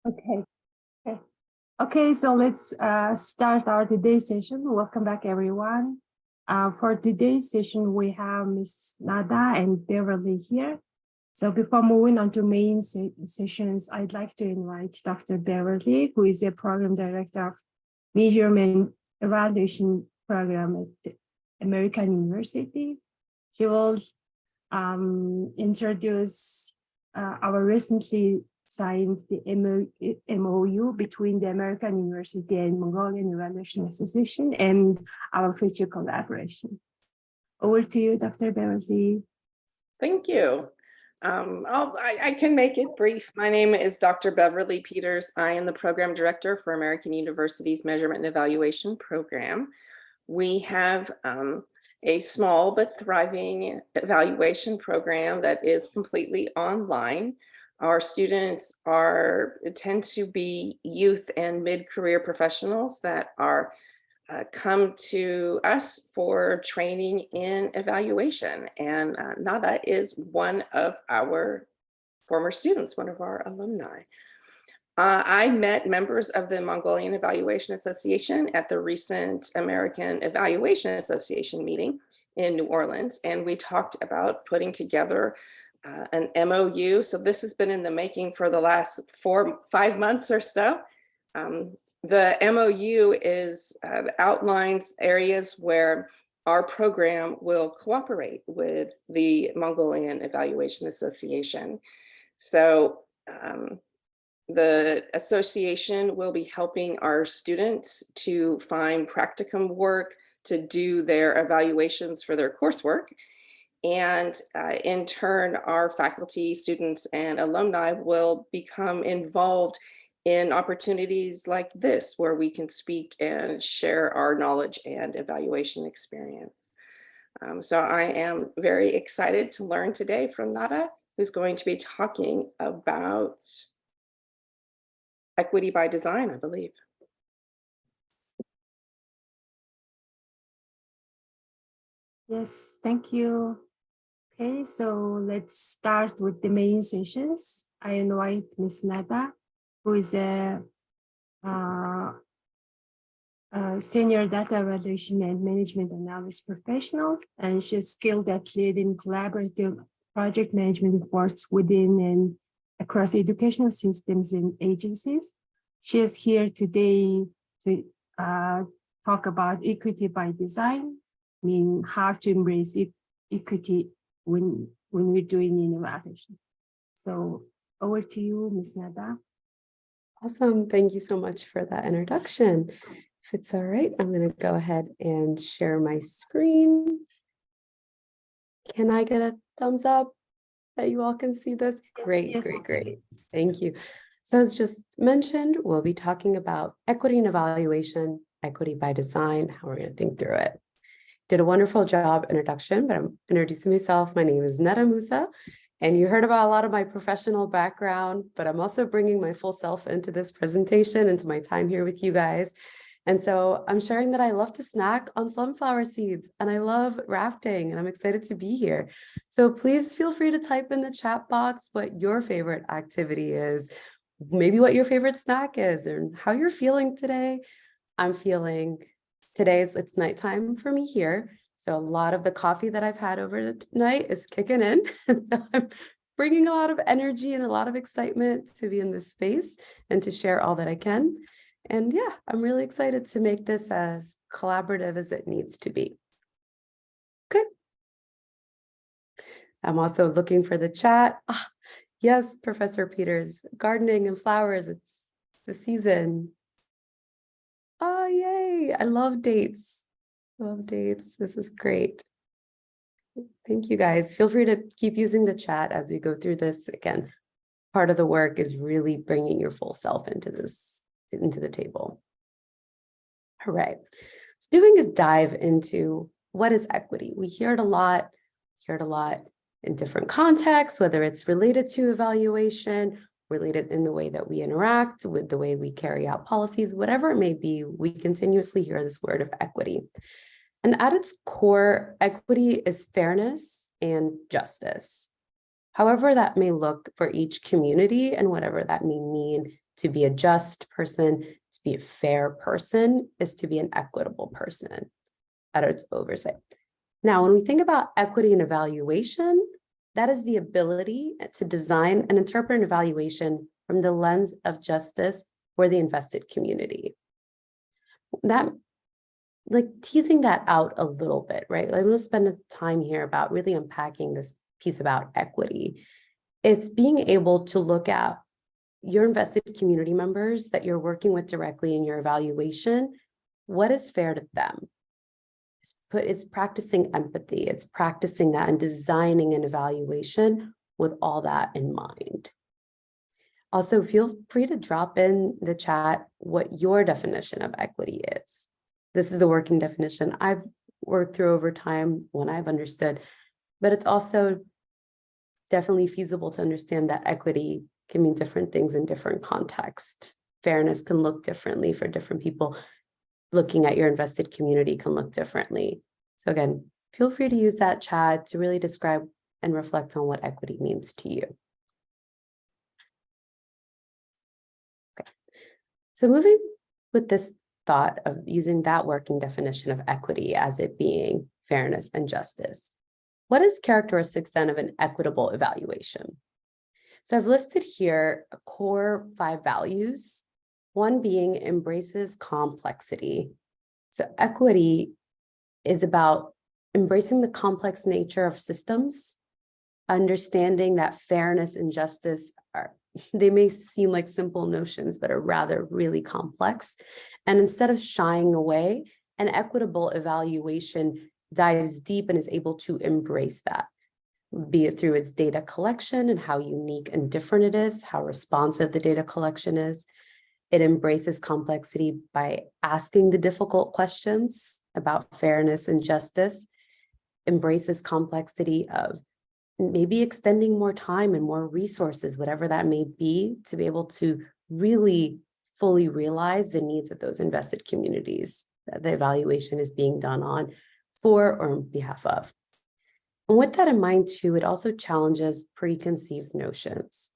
Okay. Okay. Okay, so let's start our today's session. Welcome back, everyone. For today's session, we have Ms. Nada and Beverly here. So before moving on to main sessions, I'd like to invite Dr. Beverly, who is a program director of Measurement Evaluation Program at the American University. She will introduce our recently signed the MOU between the American University and Mongolian Evaluation Association and our future collaboration. Over to you, Dr. Beverly. Thank you. I can make it brief. My name is Dr. Beverly Peters. I am the program director for American University's Measurement and Evaluation Program. We have a small but thriving evaluation program that is completely online. Our students tend to be youth and mid-career professionals that are come to us for training in evaluation. And Nada is one of our former students, one of our alumni. I met members of the Mongolian Evaluation Association at the recent American Evaluation Association meeting in New Orleans, and we talked about putting together an MOU. So this has been in the making for the last 5 months or so. The MOU outlines areas where our program will cooperate with the Mongolian Evaluation Association. So the association will be helping our students to find practicum work to do their evaluations for their coursework. And in turn, our faculty, students, and alumni will become involved in opportunities like this, where we can speak and share our knowledge and evaluation experience. So I am very excited to learn today from Nada, who's going to be talking about equity by design, I believe. Yes, thank you. Okay, so let's start with the main sessions. I invite Ms. Nada, who is a senior data evaluation and management analyst professional, and she's skilled at leading collaborative project management efforts within and across educational systems and agencies. She is here today to talk about equity by design, meaning how to embrace equity when we're doing an evaluation. So over to you, Ms. Nada. Awesome. Thank you so much for that introduction. If it's all right, I'm going to go ahead and share my screen. Can I get a thumbs up that you all can see this? Great, yes. great. Thank you. So as just mentioned, we'll be talking about equity and evaluation, equity by design, how we're going to think through it. Did a wonderful job introduction, but I'm introducing myself. My name is Mousa, and you heard about a lot of my professional background, but I'm also bringing my full self into this presentation, into my time here with you guys. And so I'm sharing that I love to snack on sunflower seeds and I love rafting, and I'm excited to be here. So please feel free to type in the chat box what your favorite activity is, maybe what your favorite snack is, and how you're feeling today. I'm feeling it's nighttime for me here. So a lot of the coffee that I've had over the night is kicking in. And so I'm bringing a lot of energy and a lot of excitement to be in this space and to share all that I can. And yeah, I'm really excited to make this as collaborative as it needs to be. Okay. I'm also looking for the chat. Yes, Professor Peters, gardening and flowers, it's the season. Oh, yay. I love dates. This is great. Thank you guys. Feel free to keep using the chat as we go through this. Again, part of the work is really bringing your full self into the table. All right. So doing a dive into what is equity. We hear it a lot in different contexts, whether it's related to evaluation, related in the way that we interact, with the way we carry out policies, whatever it may be, we continuously hear this word of equity. And at its core, equity is fairness and justice. However that may look for each community and whatever that may mean to be a just person, to be a fair person, is to be an equitable person at its oversight. Now, when we think about equity and evaluation, that is the ability to design and interpret an evaluation from the lens of justice for the invested community. That, like teasing that out a little bit, right? Like, let's spend time here about really unpacking this piece about equity. It's being able to look at your invested community members that you're working with directly in your evaluation. What is fair to them? It's practicing empathy. It's practicing that and designing an evaluation with all that in mind. Also, feel free to drop in the chat what your definition of equity is. This is the working definition I've worked through over time when I've understood, but it's also definitely feasible to understand that equity can mean different things in different contexts. Fairness can look differently for different people. Looking at your invested community can look differently. So again, feel free to use that chat to really describe and reflect on what equity means to you. Okay. So moving with this thought of using that working definition of equity as it being fairness and justice, what is characteristics then of an equitable evaluation? So I've listed here a core 5 values. One being embraces complexity. So equity is about embracing the complex nature of systems, understanding that fairness and justice they may seem like simple notions, but are rather really complex. And instead of shying away, an equitable evaluation dives deep and is able to embrace that, be it through its data collection and how unique and different it is, how responsive the data collection is. It embraces complexity by asking the difficult questions about fairness and justice, embraces complexity of maybe extending more time and more resources, whatever that may be, to be able to really fully realize the needs of those invested communities that the evaluation is being done on for or on behalf of. And with that in mind too, it also challenges preconceived notions.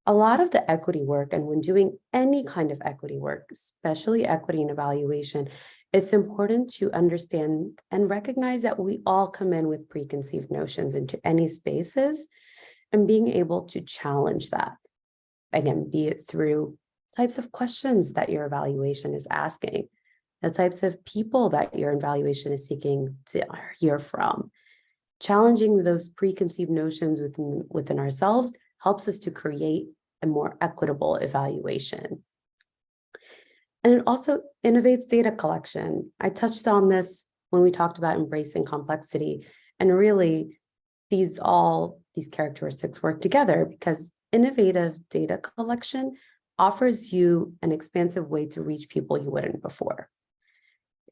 A lot of the equity work, and when doing any kind of equity work, especially equity and evaluation, it's important to understand and recognize that we all come in with preconceived notions into any spaces, and being able to challenge that. Again, be it through types of questions that your evaluation is asking, the types of people that your evaluation is seeking to hear from. Challenging those preconceived notions within ourselves helps us to create a more equitable evaluation. And it also innovates data collection. I touched on this when we talked about embracing complexity, and really these characteristics work together because innovative data collection offers you an expansive way to reach people you wouldn't before.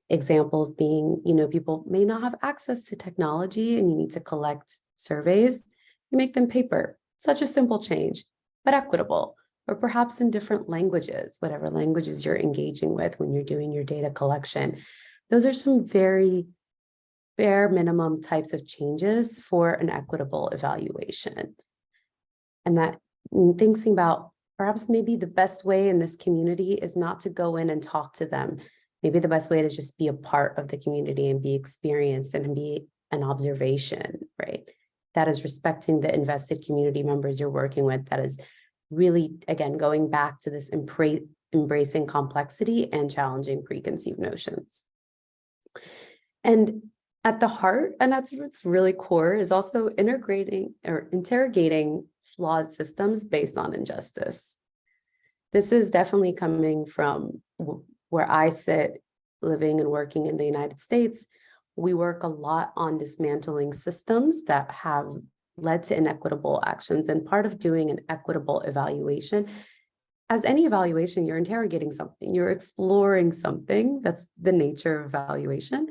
Examples being, people may not have access to technology and you need to collect surveys. You make them paper, such a simple change, but equitable, or perhaps in different languages, whatever languages you're engaging with when you're doing your data collection. Those are some very bare minimum types of changes for an equitable evaluation. And that thinking about perhaps maybe the best way in this community is not to go in and talk to them. Maybe the best way to just be a part of the community and be experienced and be an observation, right? That is respecting the invested community members you're working with. That is really, again, going back to this embracing complexity and challenging preconceived notions. And at the heart, and that's what's really core, is also integrating or interrogating flawed systems based on injustice. This is definitely coming from where I sit, living and working in the United States. We work a lot on dismantling systems that have led to inequitable actions. And part of doing an equitable evaluation, as any evaluation, you're interrogating something, you're exploring something. That's the nature of evaluation.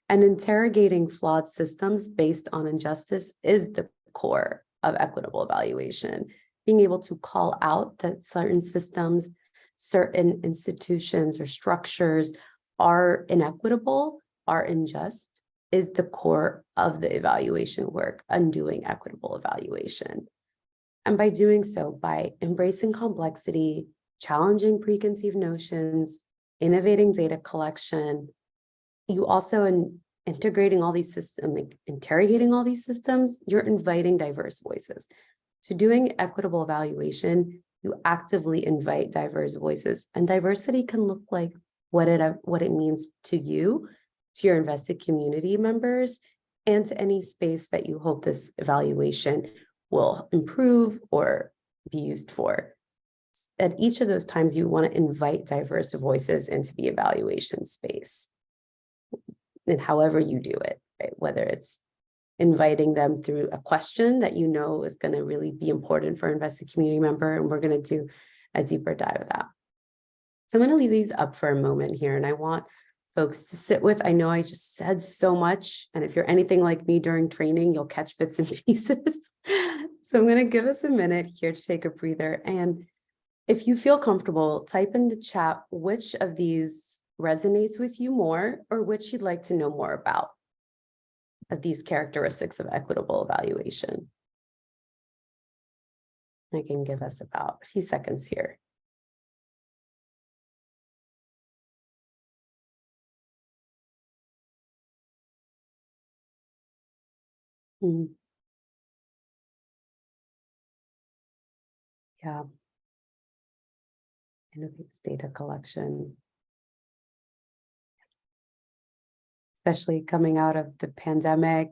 And interrogating flawed systems based on injustice is the core of equitable evaluation. Being able to call out that certain systems, certain institutions or structures are inequitable, are unjust, is the core of the evaluation work, undoing equitable evaluation. And by doing so, by embracing complexity, challenging preconceived notions, innovating data collection. You also integrating all these systems, like interrogating all these systems, you're inviting diverse voices. So doing equitable evaluation, you actively invite diverse voices, and diversity can look like what it means to you, to your invested community members, and to any space that you hope this evaluation will improve or be used for. At each of those times, you want to invite diverse voices into the evaluation space, and however you do it, right? Whether it's inviting them through a question that you know is going to really be important for an invested community member, and we're going to do a deeper dive of that. So I'm going to leave these up for a moment here, and I want folks to sit with. I know I just said so much, and if you're anything like me during training, you'll catch bits and pieces. So I'm going to give us a minute here to take a breather. And if you feel comfortable, type in the chat which of these resonates with you more, or which you'd like to know more about of these characteristics of equitable evaluation. I can give us about a few seconds here. Yeah. Innovates data collection. Especially coming out of the pandemic,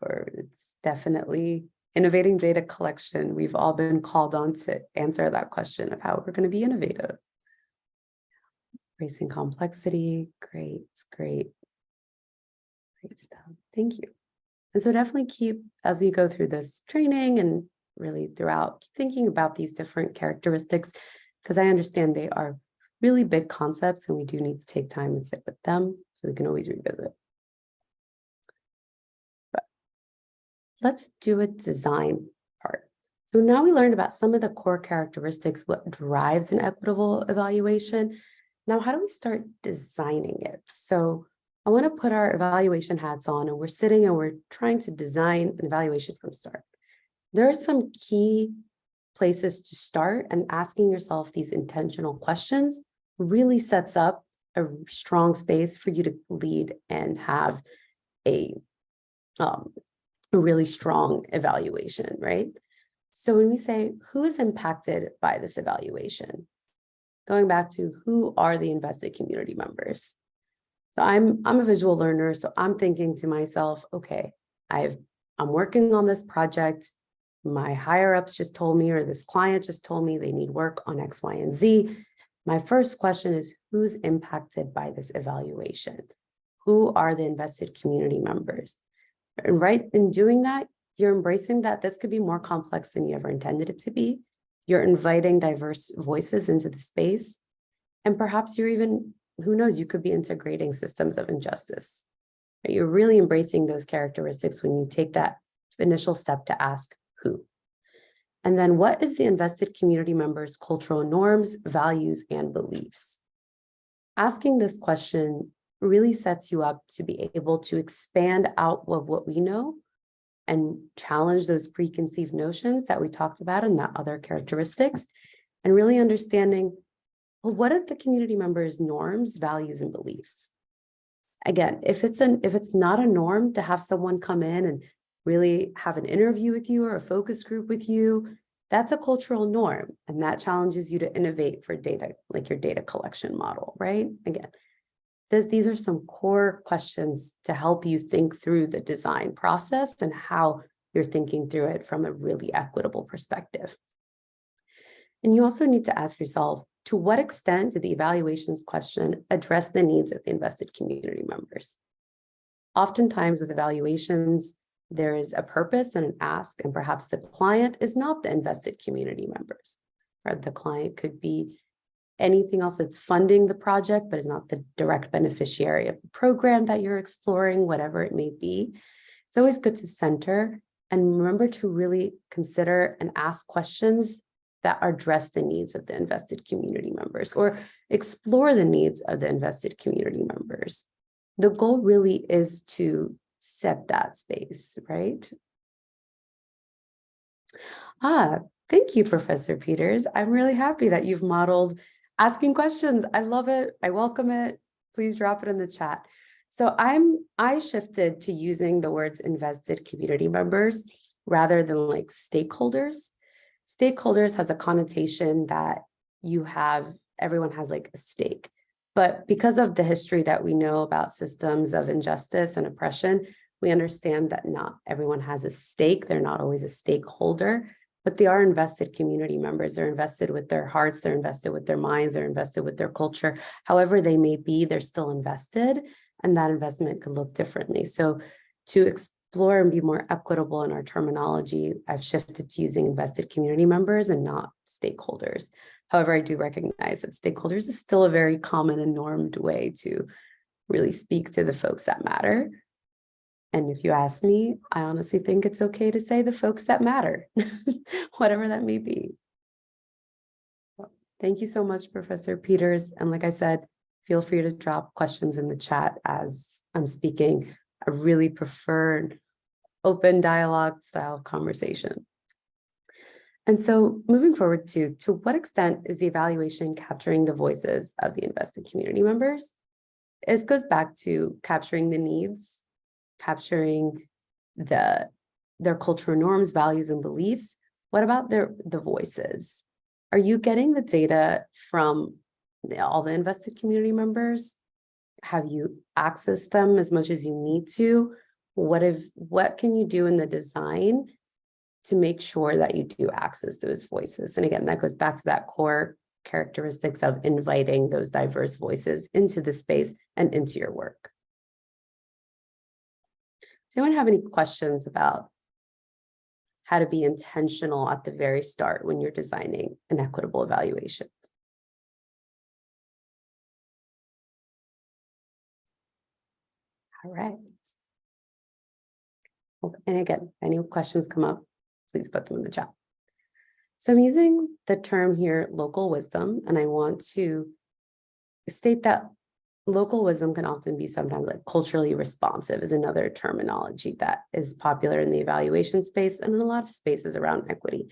or it's definitely innovating data collection. We've all been called on to answer that question of how we're going to be innovative. Embracing complexity, great, it's great. Great stuff, thank you. And so definitely keep, as you go through this training and really throughout, keep thinking about these different characteristics, because I understand they are really big concepts and we do need to take time and sit with them so we can always revisit. But let's do a design part. So now we learned about some of the core characteristics, what drives an equitable evaluation. Now, how do we start designing it? So I want to put our evaluation hats on, and we're sitting and we're trying to design an evaluation from start. There are some key places to start, and asking yourself these intentional questions really sets up a strong space for you to lead and have a really strong evaluation, right? So when we say who is impacted by this evaluation, going back to who are the invested community members. So I'm a visual learner, so I'm thinking to myself, okay, I'm working on this project. My higher ups just told me, or this client just told me they need work on X, Y, and Z. My first question is, who's impacted by this evaluation? Who are the invested community members? And right in doing that, you're embracing that this could be more complex than you ever intended it to be. You're inviting diverse voices into the space. And perhaps you're even, who knows, you could be integrating systems of injustice. Right? You're really embracing those characteristics when you take that initial step to ask who. And then what is the invested community members' cultural norms, values, and beliefs? Asking this question really sets you up to be able to expand out of what we know and challenge those preconceived notions that we talked about and that other characteristics, and really understanding, well, what are the community members' norms, values, and beliefs? Again, if it's not a norm to have someone come in and really have an interview with you or a focus group with you, that's a cultural norm, and that challenges you to innovate for data, like your data collection model, right? Again, these are some core questions to help you think through the design process and how you're thinking through it from a really equitable perspective. And you also need to ask yourself, to what extent did the evaluations question address the needs of the invested community members? Oftentimes with evaluations, there is a purpose and an ask, and perhaps the client is not the invested community members, or the client could be anything else that's funding the project, but is not the direct beneficiary of the program that you're exploring, whatever it may be. It's always good to center and remember to really consider and ask questions that address the needs of the invested community members, or explore the needs of the invested community members. The goal really is to set that space, right? Thank you, Professor Peters. I'm really happy that you've modeled asking questions. I love it. I welcome it. Please drop it in the chat. So I shifted to using the words invested community members rather than like stakeholders. Stakeholders has a connotation that everyone has like a stake. But because of the history that we know about systems of injustice and oppression, we understand that not everyone has a stake. They're not always a stakeholder, but they are invested community members. They're invested with their hearts, they're invested with their minds, they're invested with their culture. However they may be, they're still invested, and that investment could look differently. So to explore and be more equitable in our terminology, I've shifted to using invested community members and not stakeholders. However, I do recognize that stakeholders is still a very common and normed way to really speak to the folks that matter. And if you ask me, I honestly think it's okay to say the folks that matter, whatever that may be. Thank you so much, Professor Peters. And like I said, feel free to drop questions in the chat as I'm speaking. I really prefer an open dialogue style conversation. And so moving forward to what extent is the evaluation capturing the voices of the invested community members? This goes back to capturing the needs, capturing their cultural norms, values, and beliefs. What about the voices? Are you getting the data from all the invested community members? Have you accessed them as much as you need to? What can you do in the design to make sure that you do access those voices? And again, that goes back to that core characteristics of inviting those diverse voices into the space and into your work. Does anyone have any questions about how to be intentional at the very start when you're designing an equitable evaluation? All right. And again, if any questions come up, please put them in the chat. So I'm using the term here, local wisdom, and I want to state that local wisdom can often be sometimes like culturally responsive is another terminology that is popular in the evaluation space and in a lot of spaces around equity.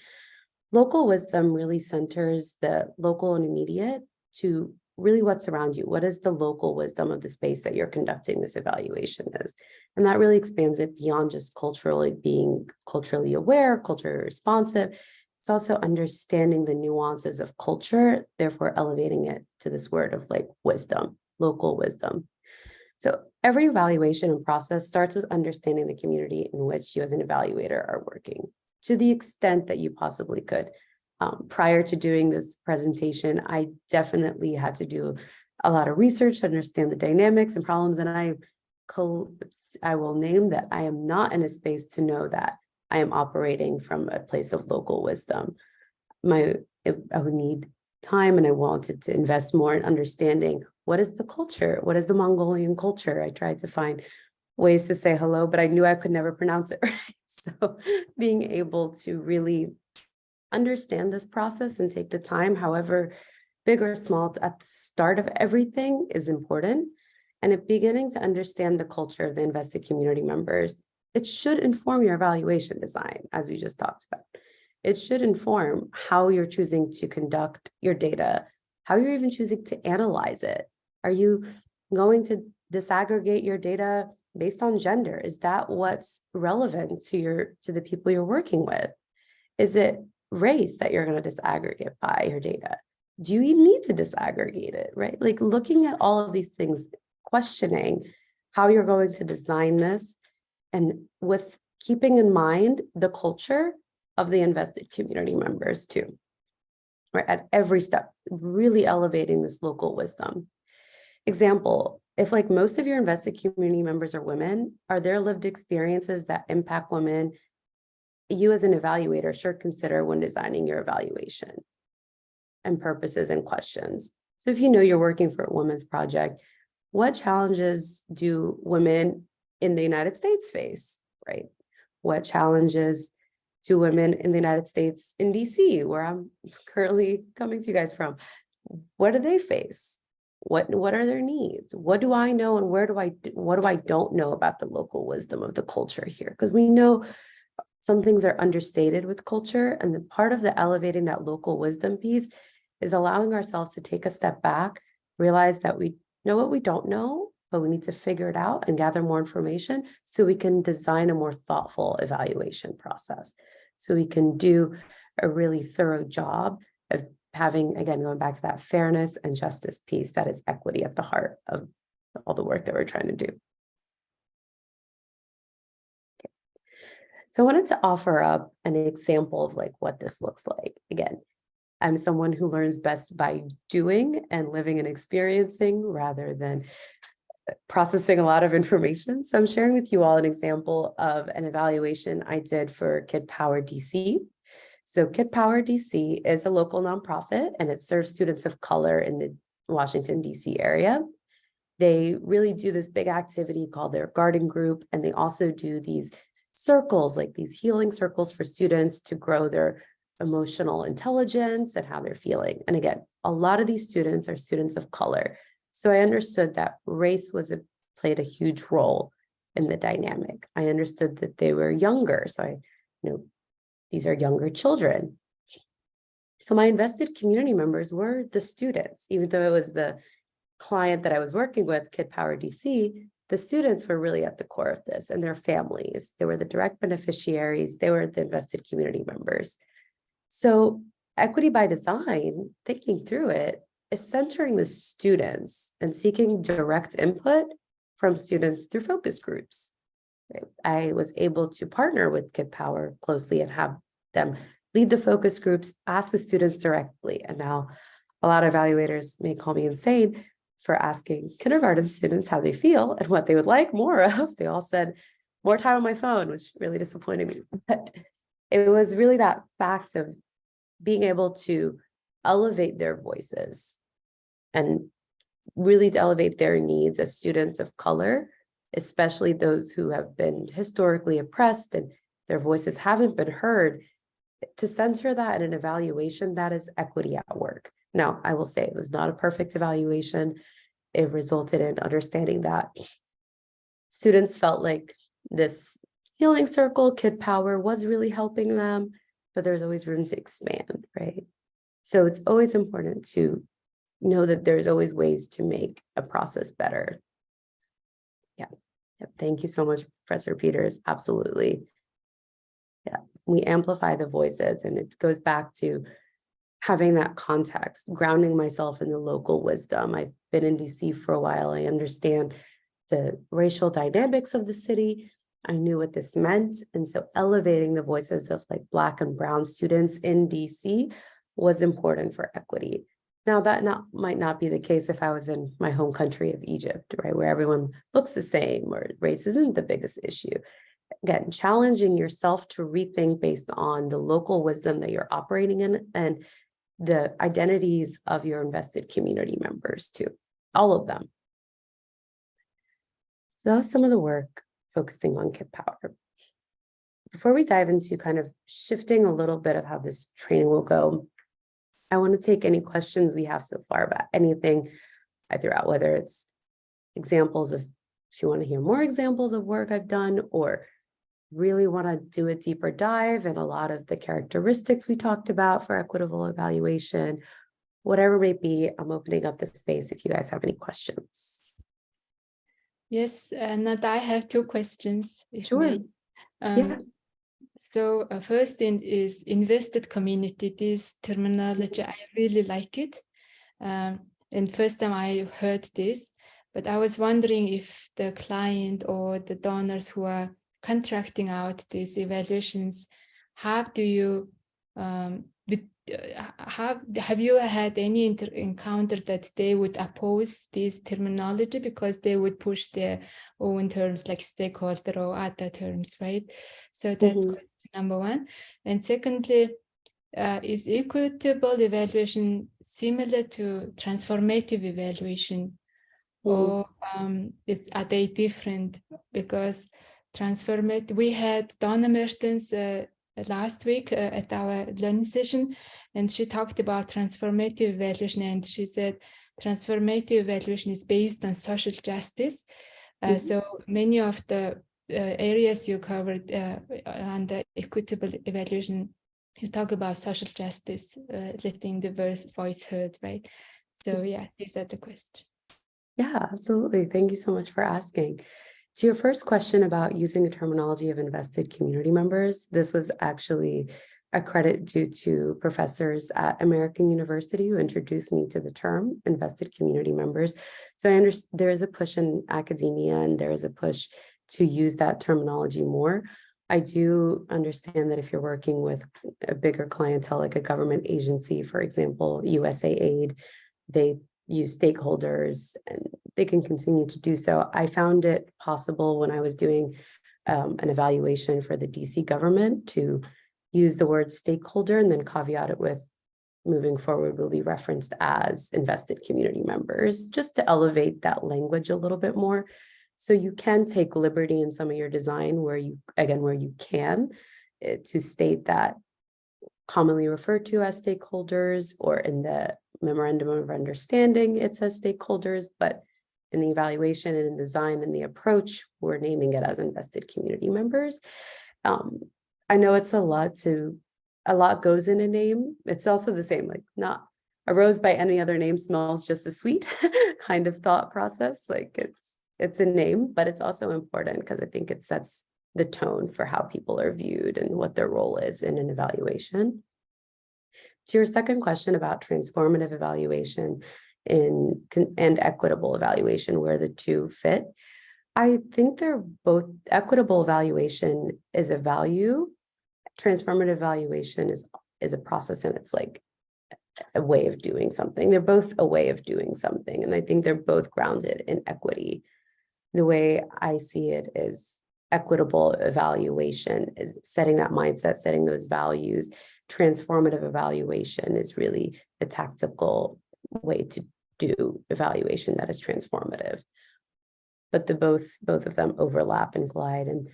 Local wisdom really centers the local and immediate to really what's around you. What is the local wisdom of the space that you're conducting this evaluation is? And that really expands it beyond just being culturally aware, culturally responsive. It's also understanding the nuances of culture, therefore elevating it to this word of like wisdom, local wisdom. So every evaluation and process starts with understanding the community in which you as an evaluator are working to the extent that you possibly could. Prior to doing this presentation, I definitely had to do a lot of research to understand the dynamics and problems, and I will name that I am not in a space to know that I am operating from a place of local wisdom. I would need time, and I wanted to invest more in understanding what is the culture, what is the Mongolian culture. I tried to find ways to say hello, but I knew I could never pronounce it right. So being able to really understand this process and take the time, however big or small, at the start of everything is important. And at beginning to understand the culture of the invested community members, it should inform your evaluation design, as we just talked about. It should inform how you're choosing to conduct your data, how you're even choosing to analyze it. Are you going to disaggregate your data based on gender? Is that what's relevant to the people you're working with? Is it race that you're going to disaggregate by your data? Do you need to disaggregate it, right? Like looking at all of these things, questioning how you're going to design this, and with keeping in mind the culture of the invested community members too, right? At every step, really elevating this local wisdom. Example, if like most of your invested community members are women, are there lived experiences that impact women you as an evaluator should consider when designing your evaluation and purposes and questions? So if you know you're working for a women's project, what challenges do women in the United States face, right? What challenges do women in the United States in DC, where I'm currently coming to you guys from, what do they face? What are their needs? What do I know, and what do I don't know about the local wisdom of the culture here? Because we know some things are understated with culture, and the part of the elevating that local wisdom piece is allowing ourselves to take a step back, realize that we know what we don't know, but we need to figure it out and gather more information so we can design a more thoughtful evaluation process. So we can do a really thorough job of having, again, going back to that fairness and justice piece, that is equity at the heart of all the work that we're trying to do. Okay. So I wanted to offer up an example of like what this looks like. Again, I'm someone who learns best by doing and living and experiencing rather than processing a lot of information. So I'm sharing with you all an example of an evaluation I did for Kid Power DC. So Kid Power DC is a local nonprofit, and it serves students of color in the Washington, DC area. They really do this big activity called their garden group, and they also do these circles, like these healing circles for students to grow their emotional intelligence and how they're feeling. And again, a lot of these students are students of color. So I understood that race played a huge role in the dynamic. I understood that they were younger. So these are younger children. So my invested community members were the students, even though it was the client that I was working with, Kid Power DC, the students were really at the core of this, and their families. They were the direct beneficiaries. They were the invested community members. So equity by design, thinking through it, is centering the students and seeking direct input from students through focus groups. Right? I was able to partner with Kid Power closely and have them lead the focus groups, ask the students directly. And now a lot of evaluators may call me insane for asking kindergarten students how they feel and what they would like more of. They all said more time on my phone, which really disappointed me. But it was really that fact of being able to elevate their voices and really to elevate their needs as students of color, especially those who have been historically oppressed and their voices haven't been heard, to center that in an evaluation that is equity at work. Now, I will say it was not a perfect evaluation. It resulted in understanding that students felt like this healing circle, Kid Power, was really helping them, but there's always room to expand, right? So it's always important to know that there's always ways to make a process better. Yeah. Thank you so much, Professor Peters. Absolutely. Yeah, we amplify the voices, and it goes back to having that context, grounding myself in the local wisdom. I've been in DC for a while. I understand the racial dynamics of the city. I knew what this meant. And so elevating the voices of like Black and Brown students in DC was important for equity. Now, that might not be the case if I was in my home country of Egypt, right, where everyone looks the same or race isn't the biggest issue. Again, challenging yourself to rethink based on the local wisdom that you're operating in and the identities of your invested community members too, all of them. So that was some of the work focusing on Kid Power. Before we dive into kind of shifting a little bit of how this training will go, I want to take any questions we have so far about anything I threw out, whether it's examples of, if you want to hear more examples of work I've done, or really want to do a deeper dive in a lot of the characteristics we talked about for equitable evaluation, whatever it may be, I'm opening up the space if you guys have any questions. Yes, and I have two questions. Sure. Yeah. So first thing is invested community. This terminology, I really like it. And first time I heard this, but I was wondering if the client or the donors who are contracting out these evaluations, how do you have you had any encounter that they would oppose this terminology because they would push their own terms like stakeholder or other terms, right? So that's question number one. And secondly, is equitable evaluation similar to transformative evaluation, or are they different? Because transformative, we had Donna Mertens last week at our learning session, and she talked about transformative evaluation, and she said transformative evaluation is based on social justice. So many of the areas you covered under equitable evaluation, you talk about social justice, lifting diverse voice heard, right? So yeah, these are the questions. Yeah, absolutely. Thank you so much for asking. To your first question about using the terminology of invested community members, this was actually a credit due to professors at American University who introduced me to the term invested community members. So I understand there is a push in academia and there is a push to use that terminology more. I do understand that if you're working with a bigger clientele, like a government agency, for example, USAID, they use stakeholders and they can continue to do so. I found it possible when I was doing an evaluation for the DC government to use the word stakeholder and then caveat it with moving forward will be referenced as invested community members, just to elevate that language a little bit more. So you can take liberty in some of your design where you, again, where you can, to state that commonly referred to as stakeholders, or in the memorandum of understanding, it says stakeholders, but in the evaluation and in design and the approach, we're naming it as invested community members. I know it's a lot goes in a name. It's also the same, like not a rose by any other name smells just as sweet kind of thought process. Like it's a name, but it's also important because I think it sets the tone for how people are viewed and what their role is in an evaluation. To your second question about transformative evaluation and equitable evaluation, where the two fit, I think they're both. Equitable evaluation is a value. Transformative evaluation is a process, and it's like a way of doing something. They're both a way of doing something, and I think they're both grounded in equity. The way I see it is equitable evaluation is setting that mindset, setting those values. Transformative evaluation is really a tactical way to do evaluation that is transformative. But both of them overlap and collide. And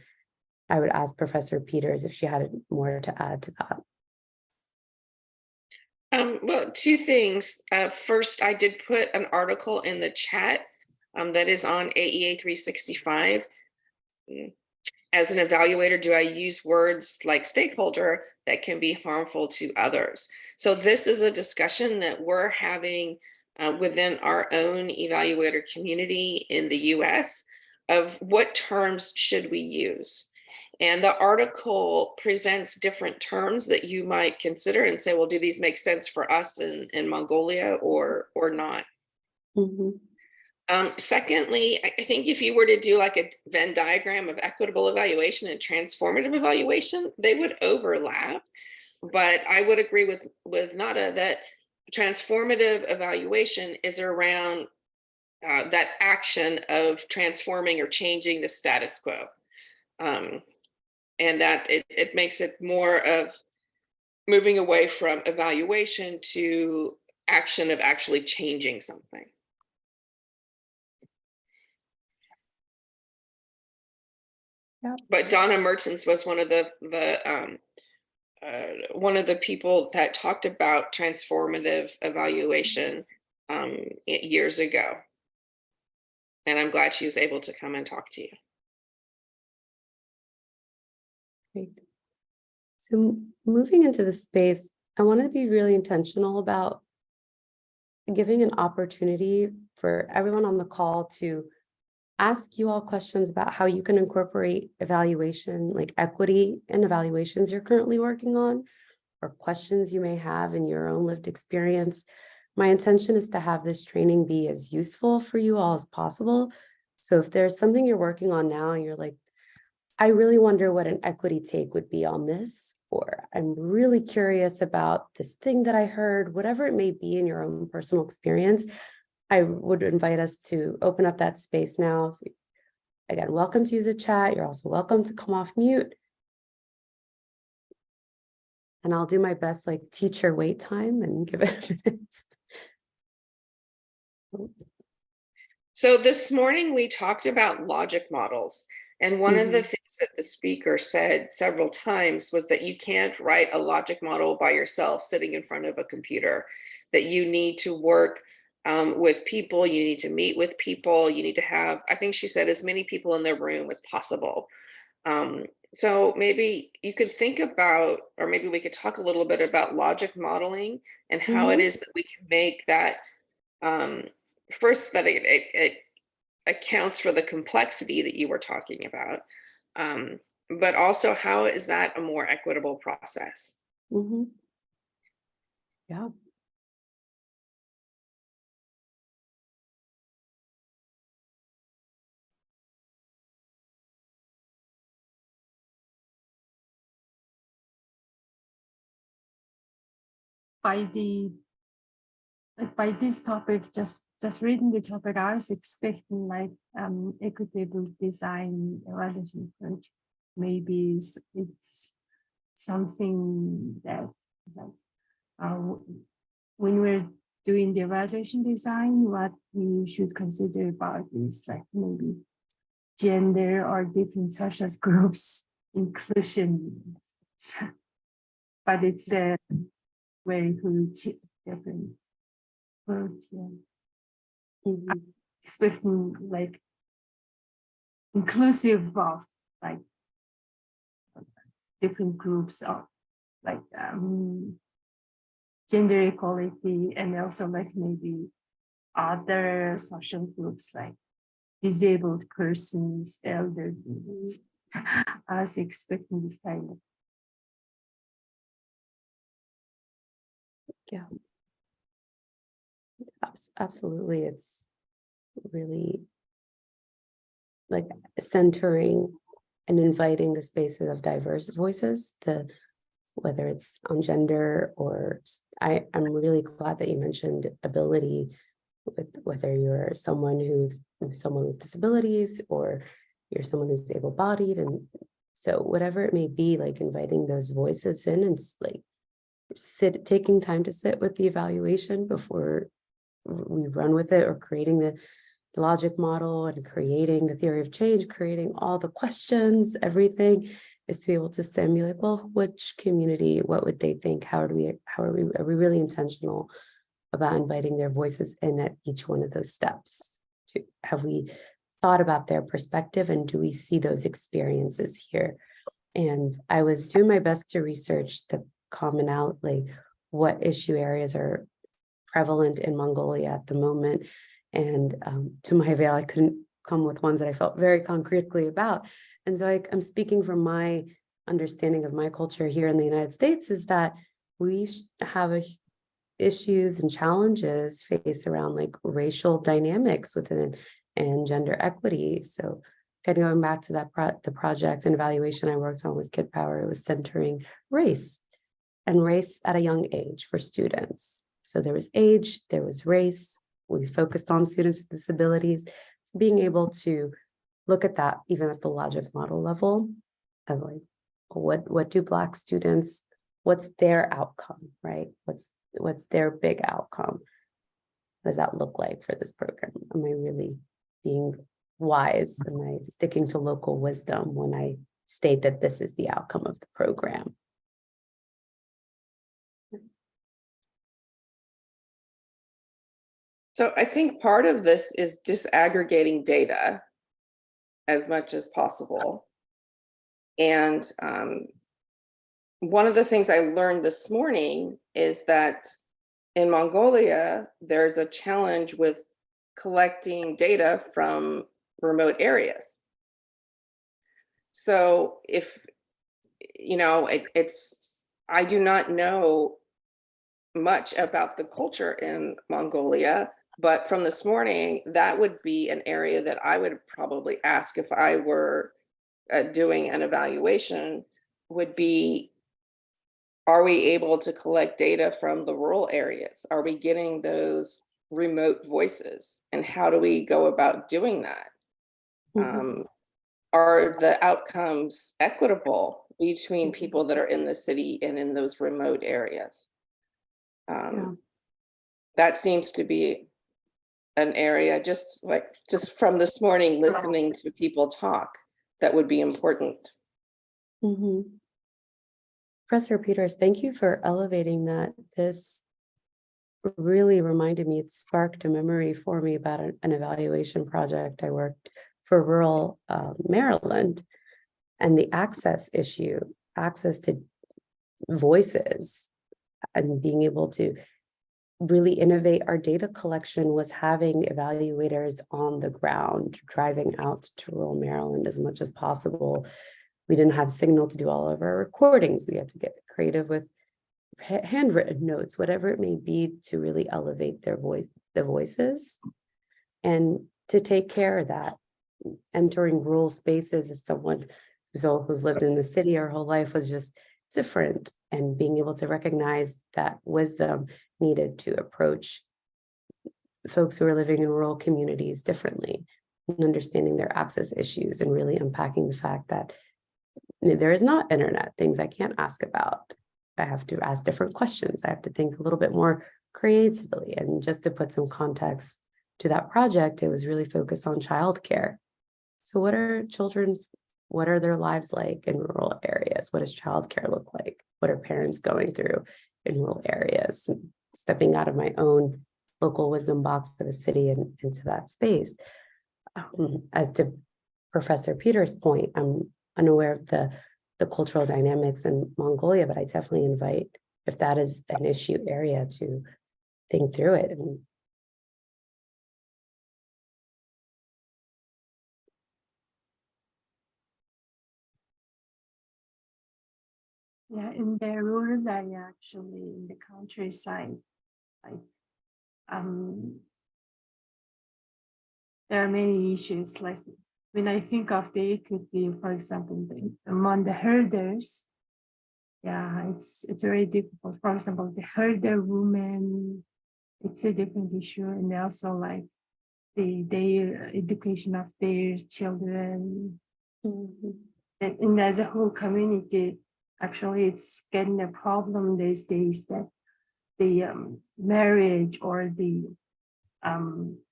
I would ask Professor Peters if she had more to add to that. Well, two things. First, I did put an article in the chat that is on AEA 365. As an evaluator, do I use words like stakeholder that can be harmful to others? So this is a discussion that we're having within our own evaluator community in the US of what terms should we use. And the article presents different terms that you might consider and say, well, do these make sense for us in Mongolia or not? Mm-hmm. Secondly, I think if you were to do like a Venn diagram of equitable evaluation and transformative evaluation, they would overlap. But I would agree with Nada that transformative evaluation is around that action of transforming or changing the status quo. And that it makes it more of moving away from evaluation to action of actually changing something. Yep. But Donna Mertens was one of the people that talked about transformative evaluation years ago. And I'm glad she was able to come and talk to you. Great. So moving into the space, I want to be really intentional about giving an opportunity for everyone on the call to ask you all questions about how you can incorporate evaluation, like equity in evaluations you're currently working on, or questions you may have in your own lived experience. My intention is to have this training be as useful for you all as possible. So if there's something you're working on now and you're like, I really wonder what an equity take would be on this, or I'm really curious about this thing that I heard, whatever it may be in your own personal experience, I would invite us to open up that space now. So again, welcome to use the chat. You're also welcome to come off mute. And I'll do my best, like teacher wait time and give it minutes. So this morning we talked about logic models. And one of the things that the speaker said several times was that you can't write a logic model by yourself sitting in front of a computer, that you need to work with people, you need to meet with people, you need to have, I think she said, as many people in the room as possible. So maybe you could think about, or maybe we could talk a little bit about logic modeling and how it is that we can make that, first, that it accounts for the complexity that you were talking about, but also how is that a more equitable process? Yeah. By this topic, just reading the topic, I was expecting like equitable design evaluation approach. Maybe it's something that like when we're doing the evaluation design, what we should consider about is like maybe gender or different social groups inclusion. But it's a very huge different approach. Yeah. Expecting like inclusive of like different groups of like gender equality, and also like maybe other social groups like disabled persons, elderly. I was expecting this kind of. Yeah. Absolutely. It's really like centering and inviting the spaces of diverse voices, whether it's on gender or I'm really glad that you mentioned ability, with whether you're someone who's someone with disabilities or you're someone who's able-bodied, and so whatever it may be, like inviting those voices in and like taking time to sit with the evaluation before we run with it, or creating the logic model and creating the theory of change, creating all the questions, everything is to be able to stimulate, well, which community, what would they think? Are we really intentional about inviting their voices in at each one of those steps? Have we thought about their perspective, and do we see those experiences here? And I was doing my best to research the commonality, what issue areas are prevalent in Mongolia at the moment. And to my avail, I couldn't come with ones that I felt very concretely about. And so I'm speaking from my understanding of my culture here in the United States, is that we have issues and challenges faced around like racial dynamics within and gender equity. So kind of going back to that the project and evaluation I worked on with Kid Power, it was centering race at a young age for students. So there was age, there was race. We focused on students with disabilities. So being able to look at that even at the logic model level of like, what do Black students, what's their outcome, right? What's their big outcome? What does that look like for this program? Am I really being wise? Am I sticking to local wisdom when I state that this is the outcome of the program? So I think part of this is disaggregating data as much as possible. And one of the things I learned this morning is that in Mongolia, there's a challenge with collecting data from remote areas. So if, I do not know much about the culture in Mongolia, but from this morning, that would be an area that I would probably ask if I were doing an evaluation, would be, are we able to collect data from the rural areas? Are we getting those remote voices? And how do we go about doing that? Are the outcomes equitable between people that are in the city and in those remote areas? That seems to be an area, just from this morning, listening to people talk, that would be important. Professor Peters, thank you for elevating that. This really reminded me, it sparked a memory for me about an evaluation project I worked for rural Maryland. And the access issue, access to voices and being able to really innovate our data collection was having evaluators on the ground, driving out to rural Maryland as much as possible. We didn't have signal to do all of our recordings. We had to get creative with handwritten notes, whatever it may be, to really elevate their voices and to take care of that. Entering rural spaces as someone who's lived in the city her whole life was just different, and being able to recognize that wisdom needed to approach folks who are living in rural communities differently and understanding their access issues and really unpacking the fact that there is not internet things I can't ask about. I have to ask different questions. I have to think a little bit more creatively. And just to put some context to that project, it was really focused on childcare. So what are their lives like in rural areas? What does childcare look like? What are parents going through in rural areas? And stepping out of my own local wisdom box of a city and into that space. As to Professor Peters' point, I'm unaware of the cultural dynamics in Mongolia, but I definitely invite, if that is an issue area, to think through it. And Yeah, in the rural area, actually, in the countryside, like there are many issues. Like when I think of the equity, for example, among the herders, yeah, it's very difficult. For example, the herder women, it's a different issue, and also like their education of their children, and as a whole community. Actually, it's getting a problem these days that the marriage or the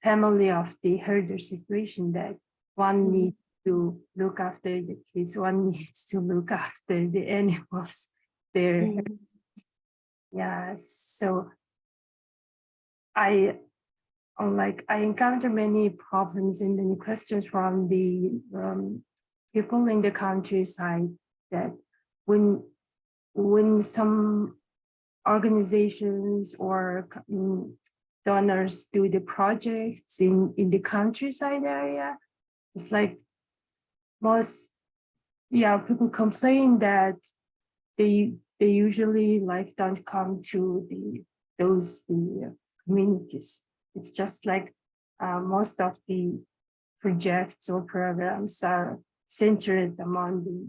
family of the herder situation, that one needs to look after the kids, one needs to look after the animals there. Yeah, so I encounter many problems and many questions from the people in the countryside, that when some organizations or donors do the projects in the countryside area, it's like people complain that they usually like don't come to the communities. It's just like most of the projects or programs are centered among the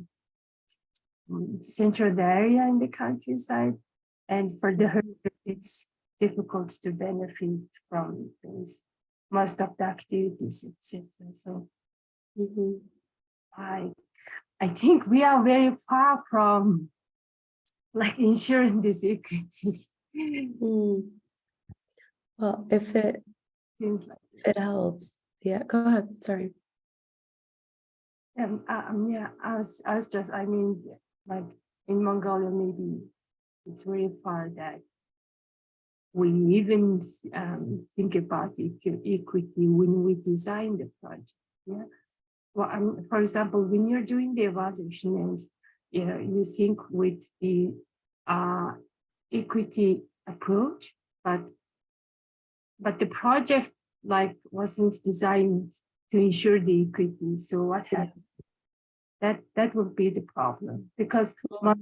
central area in the countryside, and for the herders, it's difficult to benefit from those, most of the activities, etc. So I think we are very far from like ensuring this equity. Well, if it Seems like it helps, yeah, go ahead. Sorry. yeah, I was just, I mean, like in Mongolia, maybe it's very far that we even think about equity when we design the project. Yeah. Well, for example, when you're doing the evaluation and you think with the equity approach, but the project like wasn't designed to ensure the equity. So what happened? That would be the problem, because most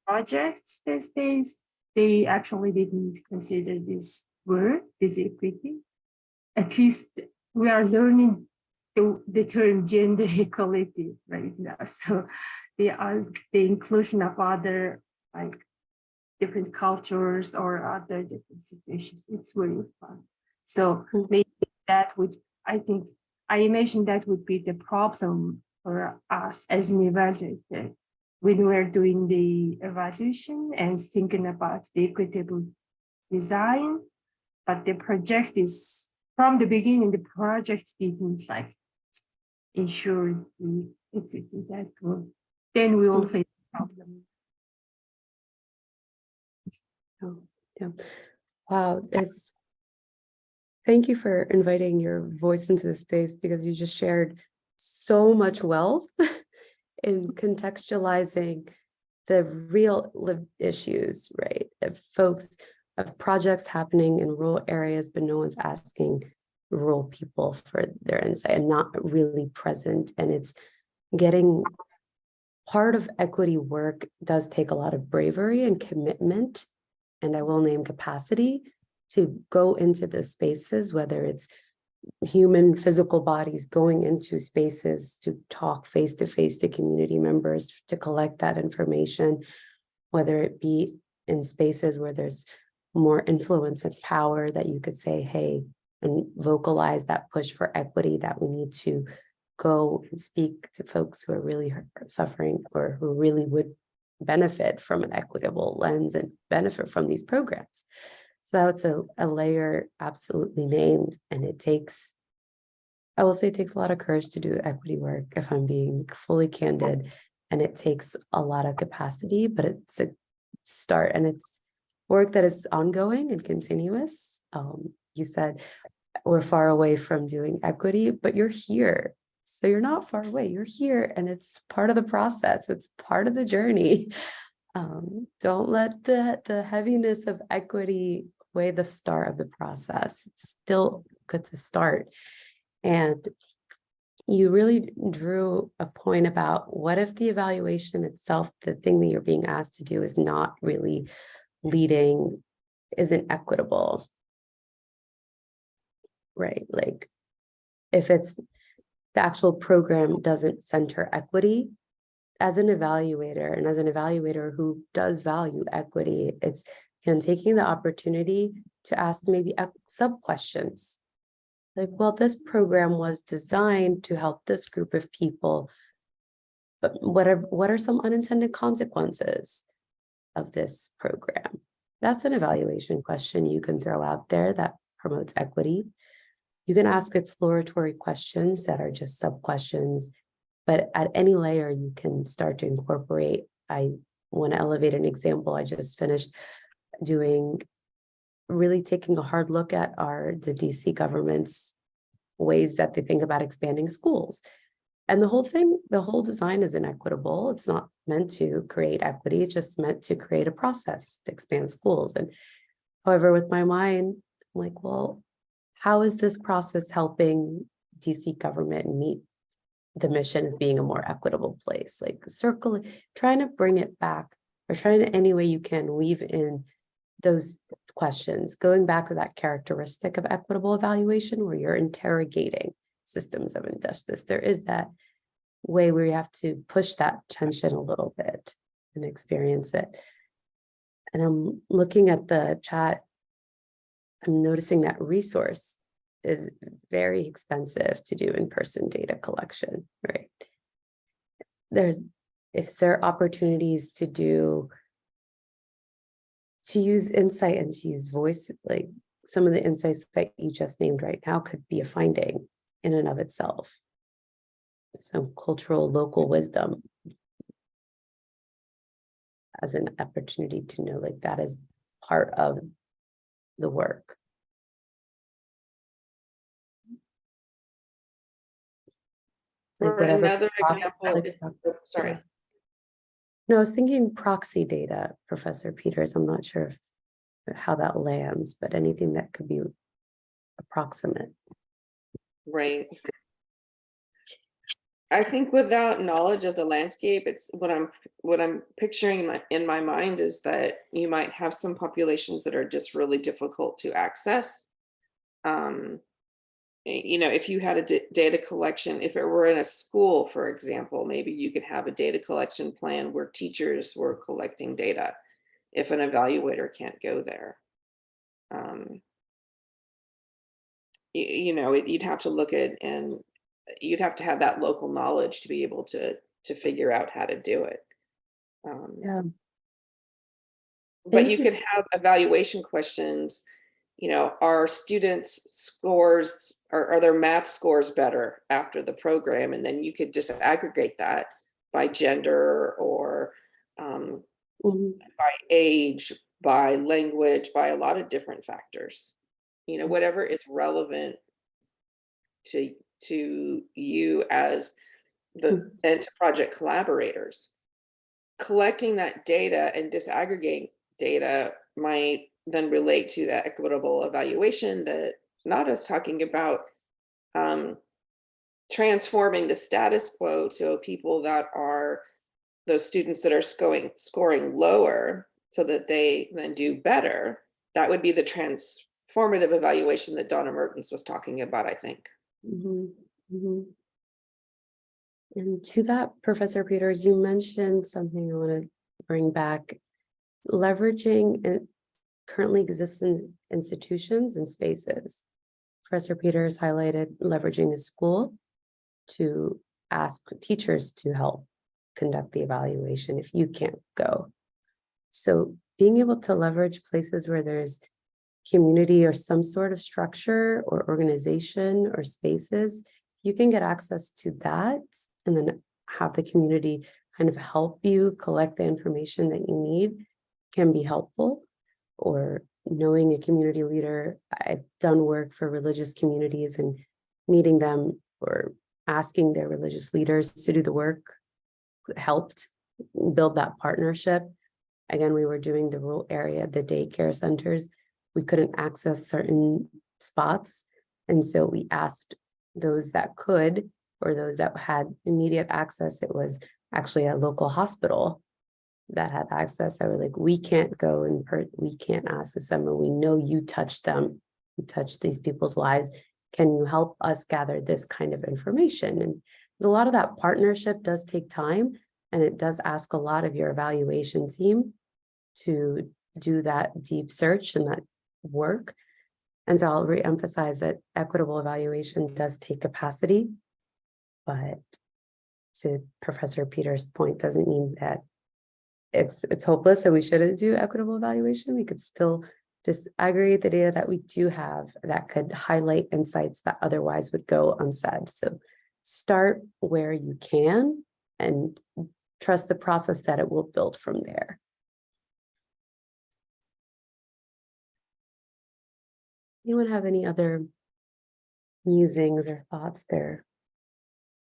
projects these days, they actually didn't consider this word, this equity. At least we are learning the term gender equality right now. So the inclusion of other like different cultures or other different situations, it's really fun. So maybe that would, I imagine that would be the problem for us as an evaluator when we're doing the evaluation and thinking about the equitable design. But the project is, from the beginning, the project didn't like ensure the equity. That will, then we will face the problem. Yeah. Wow, thank you for inviting your voice into the space, because you just shared so much wealth in contextualizing the real lived issues, right? Of projects happening in rural areas, but no one's asking rural people for their insight and not really present. And it's getting part of equity work does take a lot of bravery and commitment, and I will name capacity to go into the spaces, whether it's human physical bodies going into spaces to talk face to face to community members to collect that information, whether it be in spaces where there's more influence and power that you could say, hey, and vocalize that push for equity, that we need to go and speak to folks who are really suffering or who really would benefit from an equitable lens and benefit from these programs. So that's a layer absolutely named, and it takes, I will say it takes a lot of courage to do equity work, if I'm being fully candid, and it takes a lot of capacity, but it's a start, and it's work that is ongoing and continuous. You said we're far away from doing equity, but you're here. So you're not far away, you're here, and it's part of the process. It's part of the journey. Don't let the heaviness of equity weigh the start of the process. It's still good to start. And you really drew a point about what if the evaluation itself, the thing that you're being asked to do, is not really leading, isn't equitable, right? Like if it's the actual program doesn't center equity, as an evaluator and as an evaluator who does value equity, it's taking the opportunity to ask maybe sub questions. Like, well, this program was designed to help this group of people, but what are some unintended consequences of this program? That's an evaluation question you can throw out there that promotes equity. You can ask exploratory questions that are just sub questions, but at any layer you can start to incorporate. I want to elevate an example. I just finished doing, really taking a hard look at the DC government's ways that they think about expanding schools. And the whole design is inequitable. It's not meant to create equity. It's just meant to create a process to expand schools. And however, with my mind, I'm like, well, how is this process helping DC government meet the mission of being a more equitable place? Like trying to bring it back, or trying to any way you can weave in those questions, going back to that characteristic of equitable evaluation where you're interrogating systems of injustice. There is that way where you have to push that tension a little bit and experience it. And I'm looking at the chat, I'm noticing that resource is very expensive to do in-person data collection, right? If there are opportunities to use insight and to use voice, like some of the insights that you just named right now could be a finding in and of itself. Some cultural local wisdom as an opportunity to know, like, that is part of the work. Like For another example, sorry. No, I was thinking proxy data, Professor Peters. I'm not sure how that lands, but anything that could be approximate. Right. I think without knowledge of the landscape, it's what I'm picturing in my mind is that you might have some populations that are just really difficult to access. If you had a data collection, if it were in a school, for example, maybe you could have a data collection plan where teachers were collecting data if an evaluator can't go there. You'd have to look at, and you'd have to have that local knowledge to be able to figure out how to do it. Yeah. But you could have evaluation questions. Are students' scores, are their math scores better after the program? And then you could disaggregate that by gender or by age, by language, by a lot of different factors. Whatever is relevant to you as and to project collaborators. Collecting that data and disaggregating data might then relate to that equitable evaluation that Nada's talking about, transforming the status quo to people that are those students that are scoring lower so that they then do better. That would be the transformative evaluation that Donna Mertens was talking about, I think. And to that, Professor Peters, you mentioned something I want to bring back, leveraging currently existing institutions and spaces. Professor Peters highlighted leveraging a school to ask teachers to help conduct the evaluation if you can't go. So being able to leverage places where there's community or some sort of structure or organization or spaces, you can get access to that and then have the community kind of help you collect the information that you need can be helpful. Or knowing a community leader, I've done work for religious communities and meeting them or asking their religious leaders to do the work helped build that partnership. Again, we were doing the rural area, the daycare centers. We couldn't access certain spots. And so we asked those that could, or those that had immediate access. It was actually a local hospital that had access. I was like, we can't go and we can't access them, but we know you touched them, you touched these people's lives. Can you help us gather this kind of information? And a lot of that partnership does take time, and it does ask a lot of your evaluation team to do that deep search and that work. And so I'll reemphasize that equitable evaluation does take capacity, but to Professor Peters' point, doesn't mean that it's hopeless that we shouldn't do equitable evaluation. We could still just aggregate the data that we do have that could highlight insights that otherwise would go unsaid. So start where you can and trust the process that it will build from there. Anyone have any other musings or thoughts they're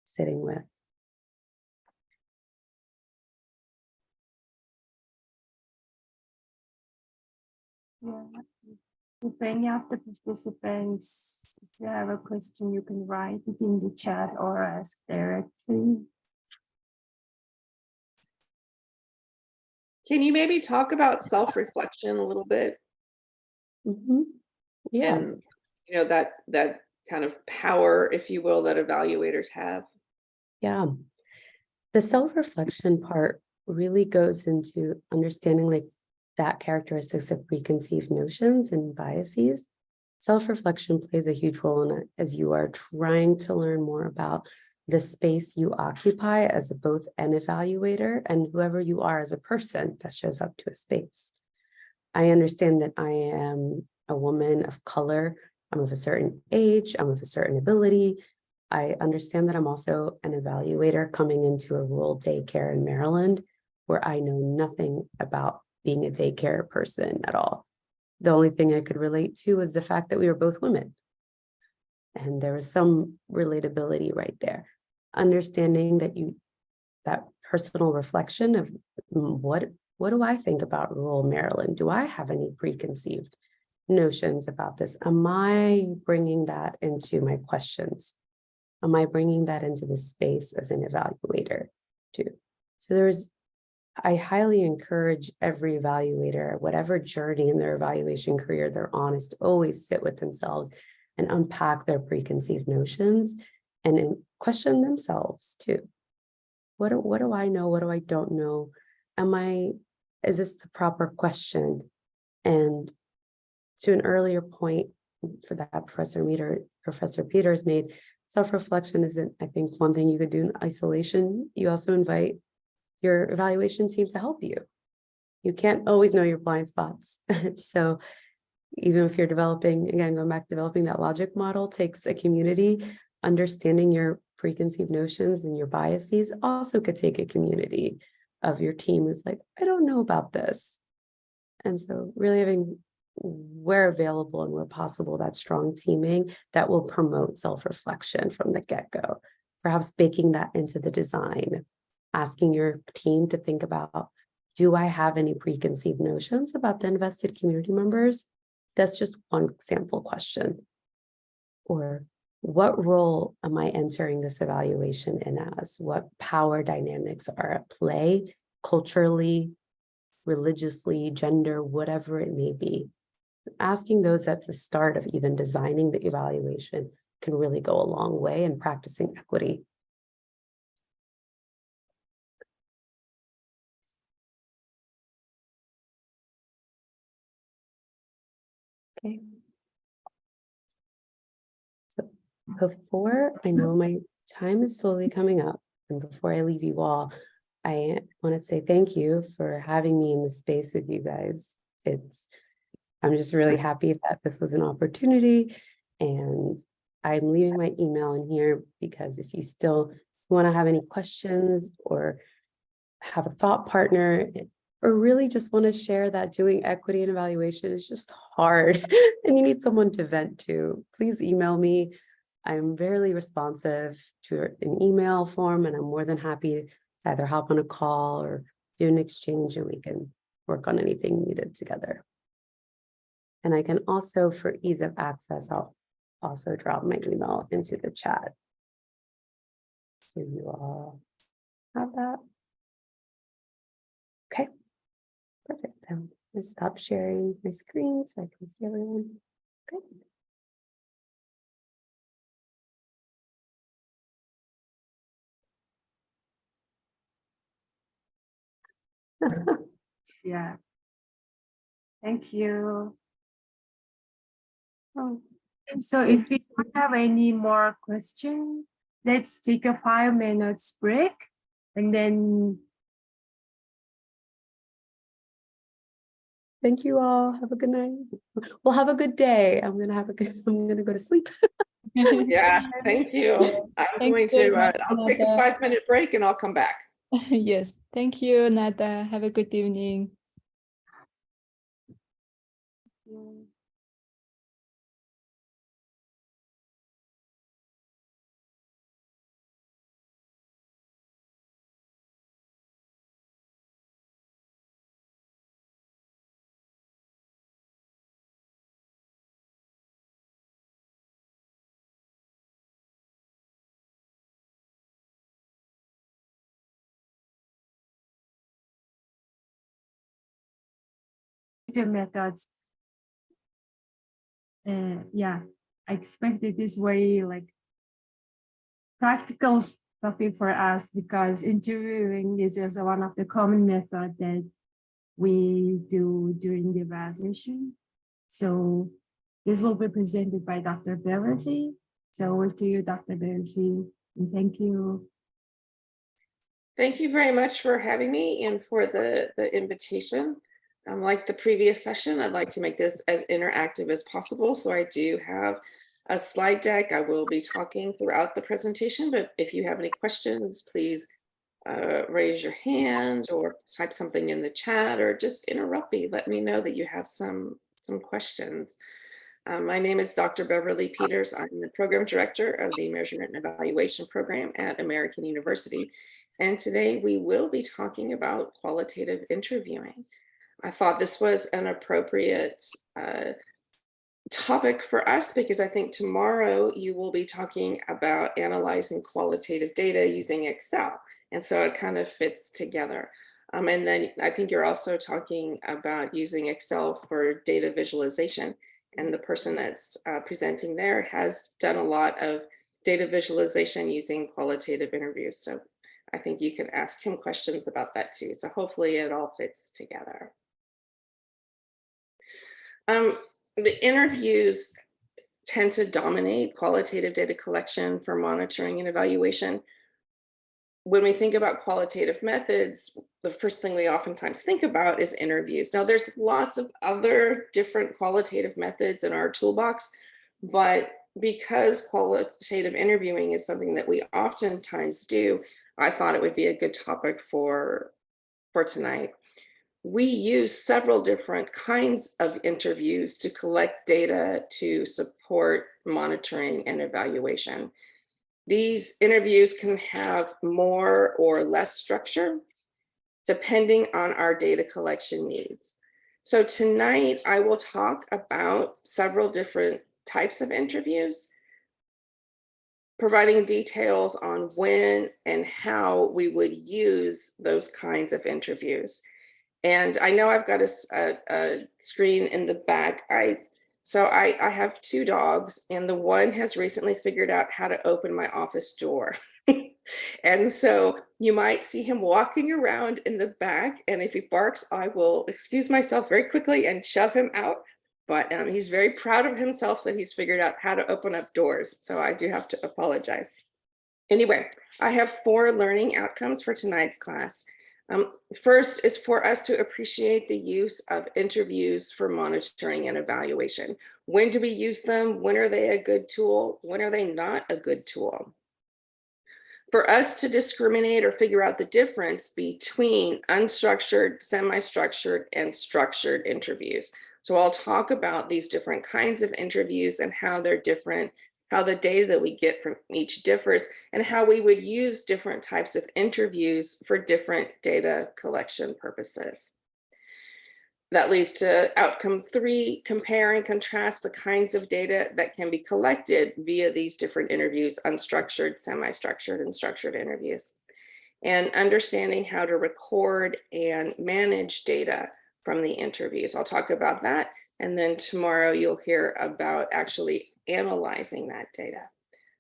sitting with? Yeah. If any of the participants, if you have a question, you can write it in the chat or ask directly. Can you maybe talk about self-reflection a little bit? Yeah. And that kind of power, if you will, that evaluators have. Yeah. The self-reflection part really goes into understanding like that characteristics of preconceived notions and biases. Self-reflection plays a huge role in it as you are trying to learn more about the space you occupy as both an evaluator and whoever you are as a person that shows up to a space. I understand that I am a woman of color. I'm of a certain age. I'm of a certain ability. I understand that I'm also an evaluator coming into a rural daycare in Maryland, where I know nothing about being a daycare person at all. The only thing I could relate to was the fact that we were both women. And there was some relatability right there. Understanding that that personal reflection of what do I think about rural Maryland? Do I have any preconceived notions about this? Am I bringing that into my questions? Am I bringing that into the space as an evaluator too? So I highly encourage every evaluator, whatever journey in their evaluation career they're on, is to always sit with themselves and unpack their preconceived notions and question themselves too. What do I know? What do I don't know? Is this the proper question? And to an earlier point for that Professor Peters made, self-reflection isn't, I think, one thing you could do in isolation. You also invite your evaluation team to help you. You can't always know your blind spots. So even if you're developing, again, going back, developing that logic model takes a community. Understanding your preconceived notions and your biases also could take a community of your team who's like, I don't know about this. And so really having, where available and where possible, that strong teaming that will promote self-reflection from the get-go. perhaps baking that into the design, asking your team to think about, do I have any preconceived notions about the invested community members? That's just one sample question. Or what role am I entering this evaluation in as? What power dynamics are at play culturally, religiously, gender, whatever it may be? Asking those at the start of even designing the evaluation can really go a long way in practicing equity. Okay. So before, I know my time is slowly coming up, and before I leave you all, I want to say thank you for having me in the space with you guys. I'm just really happy that this was an opportunity, and I'm leaving my email in here because if you still want to have any questions or have a thought partner, or really just want to share that doing equity and evaluation is just hard and you need someone to vent to, please email me. I'm very responsive to an email form, and I'm more than happy to either hop on a call or do an exchange, and we can work on anything needed together. And I can also, for ease of access, I'll also drop my email into the chat, so you all have that. Okay, perfect. I'm gonna stop sharing my screen so I can see everyone. Okay. Yeah. Thank you. Oh, so if we don't have any more questions, let's take a 5 minutes break, and then Thank you all. Have a good night. Well, have a good day. I'm gonna go to sleep. Yeah, thank you. I'm Thank going you, to, I'll take a Nada. 5-minute break and I'll come back. Yes, thank you, Nada. Have a good evening. the methods. Yeah, I expected this very like practical topic for us, because interviewing is also one of the common methods that we do during the evaluation. So this will be presented by Dr. Beverly. So over to you, Dr. Beverly, and thank you. Thank you very much for having me and for the invitation. Like the previous session, I'd like to make this as interactive as possible. So I do have a slide deck. I will be talking throughout the presentation, but if you have any questions, please raise your hand or type something in the chat, or just interrupt me. Let me know that you have some questions. My name is Dr. Beverly Peters. I'm the program director of the Measurement and Evaluation Program at American University. And today we will be talking about qualitative interviewing. I thought this was an appropriate topic for us because I think tomorrow you will be talking about analyzing qualitative data using Excel. And so it kind of fits together. And then I think you're also talking about using Excel for data visualization. And the person that's presenting there has done a lot of data visualization using qualitative interviews. So I think you could ask him questions about that too. So hopefully it all fits together. The interviews tend to dominate qualitative data collection for monitoring and evaluation. When we think about qualitative methods, the first thing we oftentimes think about is interviews. Now, there's lots of other different qualitative methods in our toolbox, but because qualitative interviewing is something that we oftentimes do, I thought it would be a good topic for tonight. We use several different kinds of interviews to collect data to support monitoring and evaluation. These interviews can have more or less structure depending on our data collection needs. So tonight I will talk about several different types of interviews, providing details on when and how we would use those kinds of interviews. And I know I've got a screen in the back. So I have two dogs, and the one has recently figured out how to open my office door. And so you might see him walking around in the back, and if he barks, I will excuse myself very quickly and shove him out. But he's very proud of himself that he's figured out how to open up doors. So I do have to apologize. Anyway, I have 4 learning outcomes for tonight's class. First is for us to appreciate the use of interviews for monitoring and evaluation. When do we use them? When are they a good tool? When are they not a good tool? For us to discriminate or figure out the difference between unstructured, semi-structured, and structured interviews. So I'll talk about these different kinds of interviews and how they're different, how the data that we get from each differs, and how we would use different types of interviews for different data collection purposes. That leads to outcome 3, compare and contrast the kinds of data that can be collected via these different interviews, unstructured, semi-structured, and structured interviews, and understanding how to record and manage data from the interviews. I'll talk about that. And then tomorrow you'll hear about actually analyzing that data.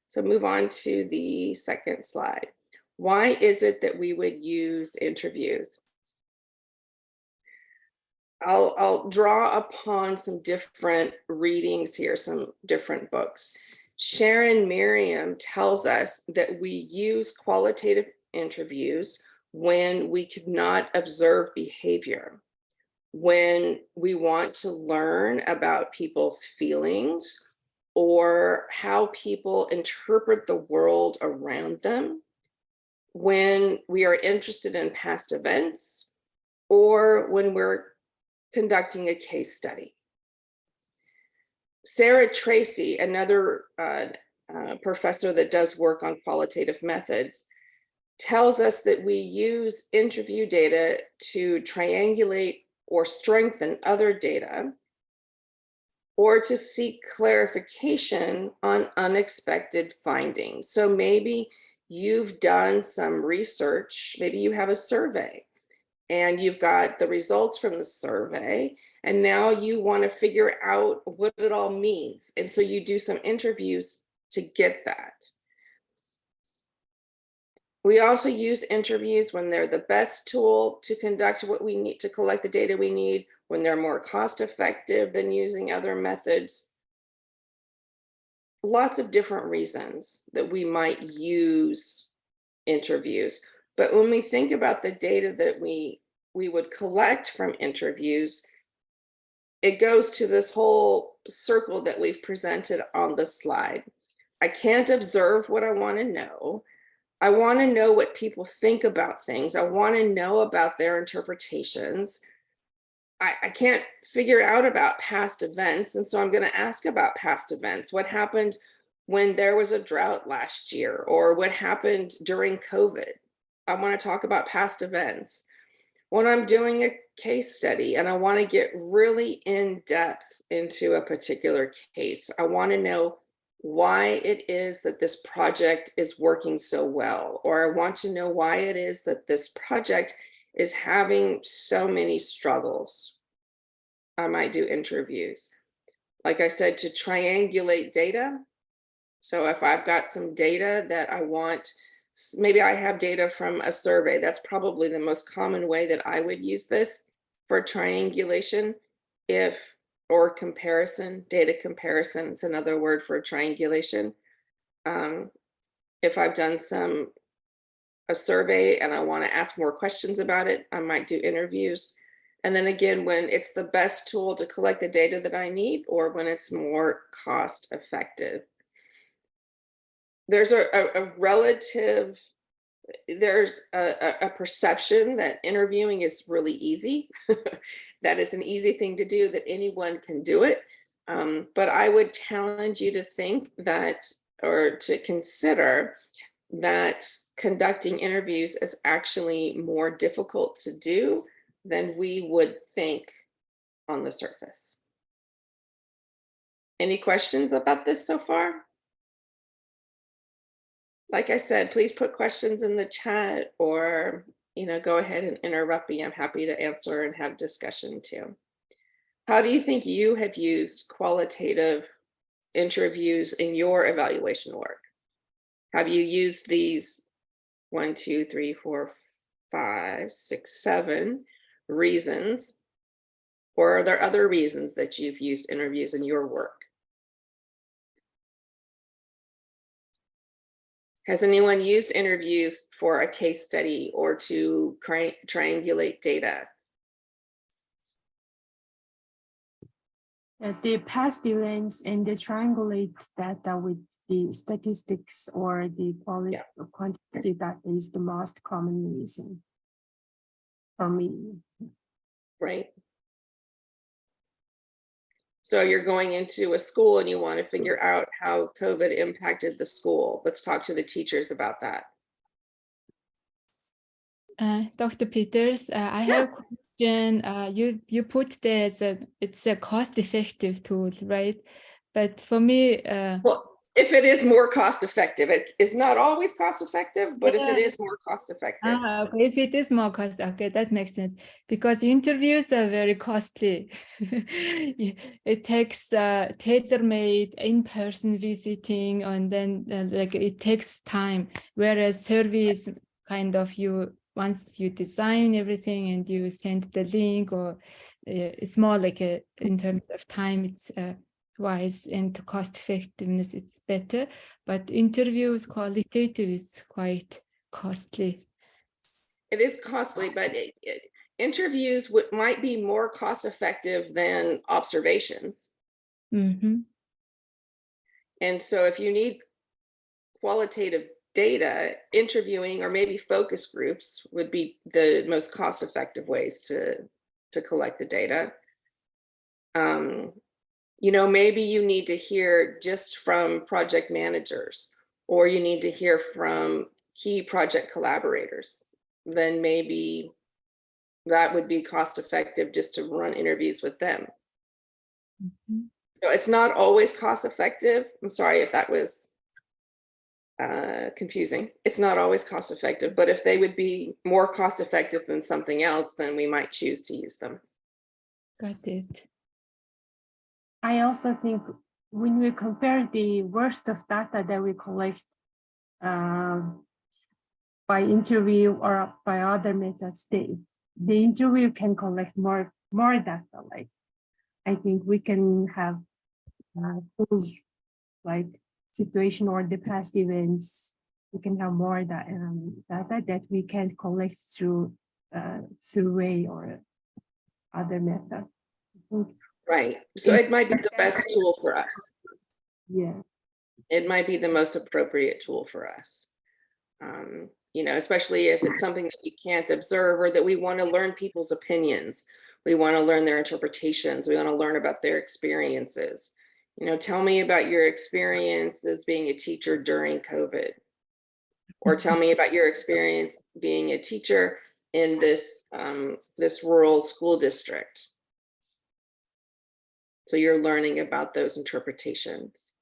So move on to the second slide. Why is it that we would use interviews? I'll draw upon some different readings here, some different books. Sharon Merriam tells us that we use qualitative interviews when we could not observe behavior, when we want to learn about people's feelings or how people interpret the world around them, when we are interested in past events, or when we're conducting a case study. Sarah Tracy, another professor that does work on qualitative methods, tells us that we use interview data to triangulate or strengthen other data, or to seek clarification on unexpected findings. So maybe you've done some research, maybe you have a survey, and you've got the results from the survey, and now you want to figure out what it all means. And so you do some interviews to get that. We also use interviews when they're the best tool to conduct what we need to collect the data we need, when they're more cost effective than using other methods. Lots of different reasons that we might use interviews. But when we think about the data that we would collect from interviews, it goes to this whole circle that we've presented on the slide. I can't observe what I want to know. I want to know what people think about things. I want to know about their interpretations. I can't figure out about past events. And so I'm going to ask about past events. What happened when there was a drought last year, or what happened during COVID? I want to talk about past events. When I'm doing a case study and I want to get really in depth into a particular case, I want to know why it is that this project is working so well, or I want to know why it is that this project is having so many struggles. I might do interviews. Like I said, to triangulate data. So if I've got some data that I want, maybe I have data from a survey. That's probably the most common way that I would use this for triangulation, or comparison, data comparison. It's another word for triangulation. If I've done a survey and I want to ask more questions about it, I might do interviews. And then again, when it's the best tool to collect the data that I need, or when it's more cost effective. There's a perception that interviewing is really easy. That is an easy thing to do, that anyone can do it. But I would challenge you to think that or to consider that conducting interviews is actually more difficult to do than we would think on the surface. Any questions about this so far? Like I said, please put questions in the chat, or go ahead and interrupt me. I'm happy to answer and have discussion too. How do you think you have used qualitative interviews in your evaluation work? Have you used these 1, 2, 3, 4, 5, 6, 7 reasons? Or are there other reasons that you've used interviews in your work? Has anyone used interviews for a case study or to triangulate data? The past events and the triangulate data with the statistics or the quality or quantity data is the most common reason for me. Right. So you're going into a school and you want to figure out how COVID impacted the school. Let's talk to the teachers about that. Dr. Peters, I have a question. You put there that it's a cost-effective tool, right? But for me, well, if it is more cost effective, it is not always cost effective, but if it is more cost effective. Okay. If it is more cost, okay, that makes sense, because interviews are very costly. It takes tailor-made in-person visiting, and then like it takes time. Whereas surveys, kind of once you design everything and you send the link, or it's more like in terms of time, it's wise, and cost effectiveness, it's better. But interviews qualitative is quite costly. It is costly, but interviews might be more cost effective than observations. Mm-hmm. And so if you need qualitative data, interviewing or maybe focus groups would be the most cost effective ways to collect the data. Maybe you need to hear just from project managers, or you need to hear from key project collaborators. Then maybe that would be cost effective just to run interviews with them. Mm-hmm. So it's not always cost effective. I'm sorry if that was confusing. It's not always cost effective, but if they would be more cost effective than something else, then we might choose to use them. Got it. I also think when we compare the worst of data that we collect by interview or by other methods, the interview can collect more data. Like, I think we can have tools like situation or the past events. We can have more data that we can collect through survey or other method. Right. So it might be the best tool for us. Yeah. It might be the most appropriate tool for us. Especially if it's something that we can't observe, or that we want to learn people's opinions. We want to learn their interpretations. We want to learn about their experiences. Tell me about your experience as being a teacher during COVID, or tell me about your experience being a teacher in this rural school district. So you're learning about those interpretations.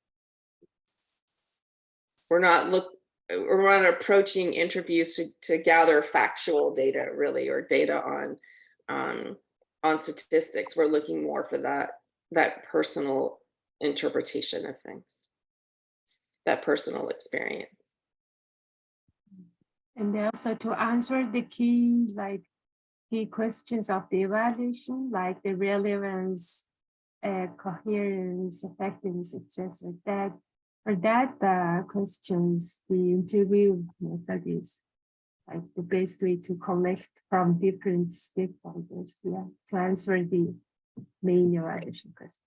We're not approaching interviews to gather factual data, really, or data on statistics. We're looking more for that personal interpretation of things, that personal experience. And also to answer the key questions of the evaluation, like the relevance, coherence, effectiveness, etc. That for that questions, the interview method is like the best way to collect from different stakeholders, to answer the main evaluation question.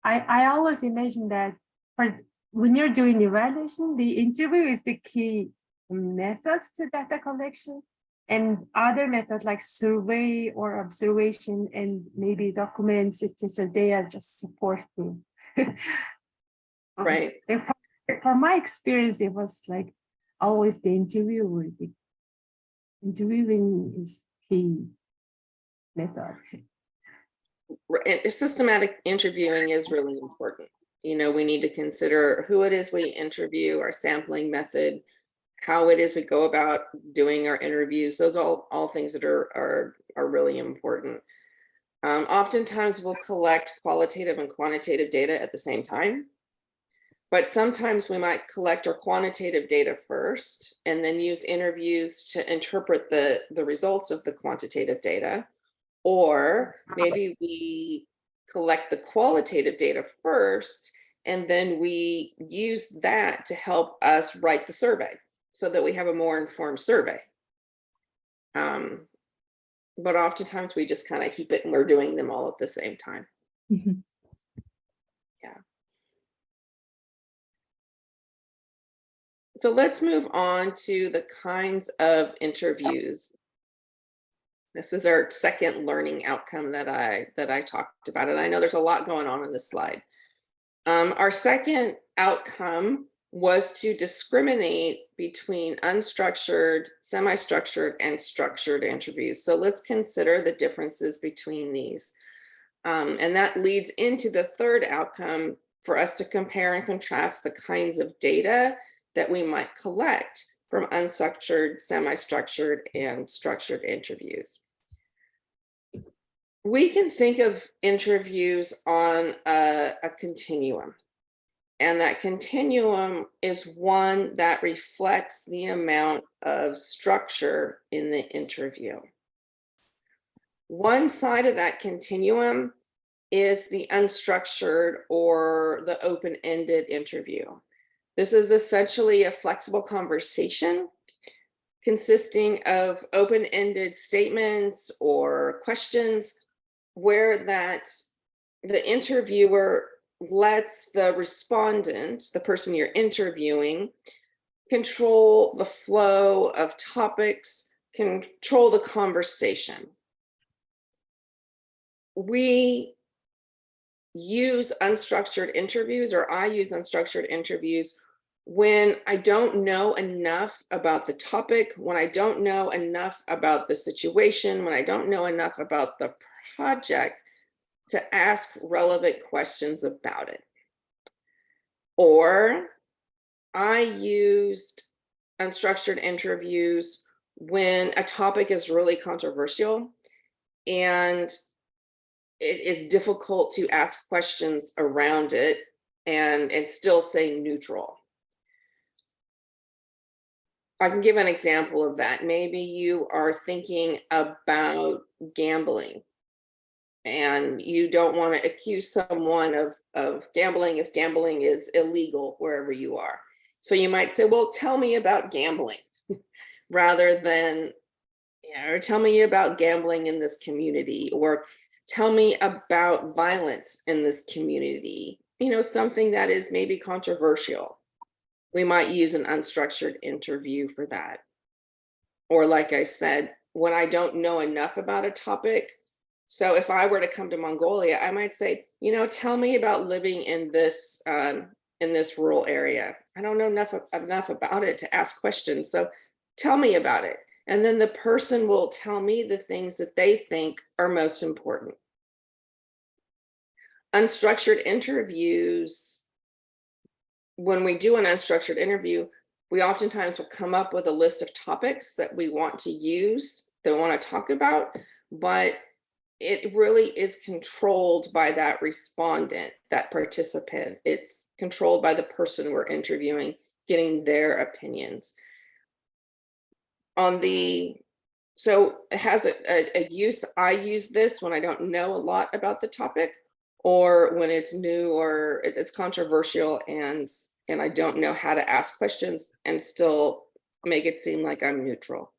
I always imagine that when you're doing evaluation, the interview is the key method to data collection, and other methods like survey or observation and maybe documents, etc., they are just supporting. Right. They're from my experience, it was like always the interviewer. The interviewing is key method. Systematic interviewing is really important. You know, we need to consider who it is we interview, our sampling method, how it is we go about doing our interviews. Those are all things that are really important. Oftentimes we'll collect qualitative and quantitative data at the same time, but sometimes we might collect our quantitative data first and then use interviews to interpret the results of the quantitative data. Or maybe we collect the qualitative data first, and then we use that to help us write the survey so that we have a more informed survey. But oftentimes we just kind of keep it and we're doing them all at the same time. Mhm. Yeah. So let's move on to the kinds of interviews. This is our second learning outcome that I talked about, and I know there's a lot going on in this slide. Our second outcome was to discriminate between unstructured, semi-structured, and structured interviews. So let's consider the differences between these. And that leads into the third outcome for us to compare and contrast the kinds of data that we might collect from unstructured, semi-structured, and structured interviews. We can think of interviews on a continuum, and that continuum is one that reflects the amount of structure in the interview. One side of that continuum is the unstructured or the open-ended interview. This is essentially a flexible conversation consisting of open-ended statements or questions where the interviewer lets the respondent, the person you're interviewing, control the flow of topics, control the conversation. We use unstructured interviews, or I use unstructured interviews when I don't know enough about the topic, when I don't know enough about the situation, when I don't know enough about the project to ask relevant questions about it. Or I used unstructured interviews when a topic is really controversial and it is difficult to ask questions around it and still say neutral. I can give an example of that. Maybe you are thinking about gambling and you don't want to accuse someone of gambling if gambling is illegal wherever you are. So you might say, well, tell me about gambling rather than, or tell me about gambling in this community, or tell me about violence in this community, something that is maybe controversial. We might use an unstructured interview for that. Or like I said, when I don't know enough about a topic, so if I were to come to Mongolia, I might say, tell me about living in this rural area. I don't know enough about it to ask questions. So tell me about it. And then the person will tell me the things that they think are most important. Unstructured interviews, when we do an unstructured interview, we oftentimes will come up with a list of topics that we want to use, that we want to talk about, but it really is controlled by that respondent, that participant. It's controlled by the person we're interviewing, getting their opinions. So it has a use. I use this when I don't know a lot about the topic, or when it's new or it's controversial and I don't know how to ask questions and still make it seem like I'm neutral.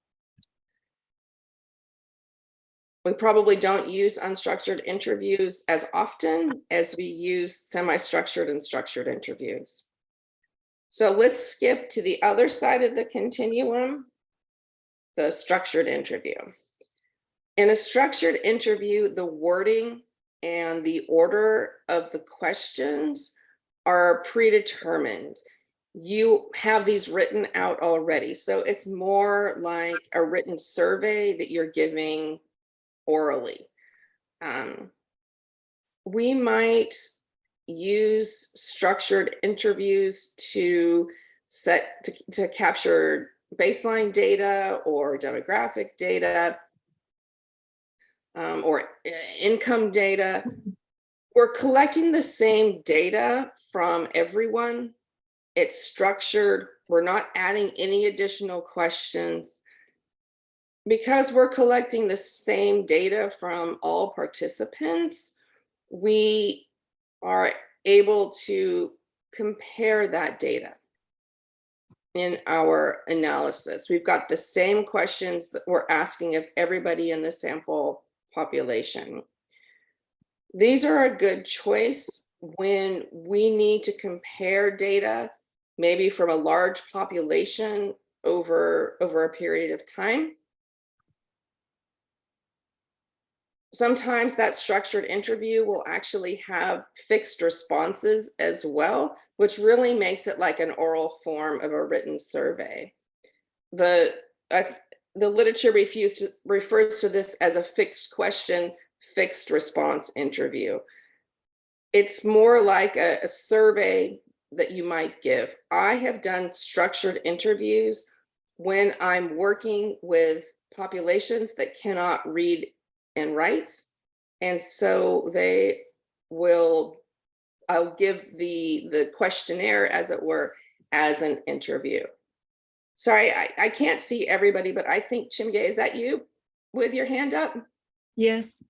We probably don't use unstructured interviews as often as we use semi-structured and structured interviews. So let's skip to the other side of the continuum, the structured interview. In a structured interview, the wording and the order of the questions are predetermined. you have these written out already. So it's more like a written survey that you're giving orally. We might use structured interviews to capture baseline data or demographic data or income data. We're collecting the same data from everyone. It's structured. We're not adding any additional questions. Because we're collecting the same data from all participants, we are able to compare that data in our analysis. We've got the same questions that we're asking of everybody in the sample population. These are a good choice when we need to compare data, maybe from a large population over a period of time. Sometimes that structured interview will actually have fixed responses as well, which really makes it like an oral form of a written survey. The literature refers to this as a fixed question, fixed response interview. It's more like a survey that you might give. I have done structured interviews when I'm working with populations that cannot read and write, and so I'll give the questionnaire, as it were, as an interview. Sorry, I can't see everybody, but I think Chimge, is that you with your hand up? Yes,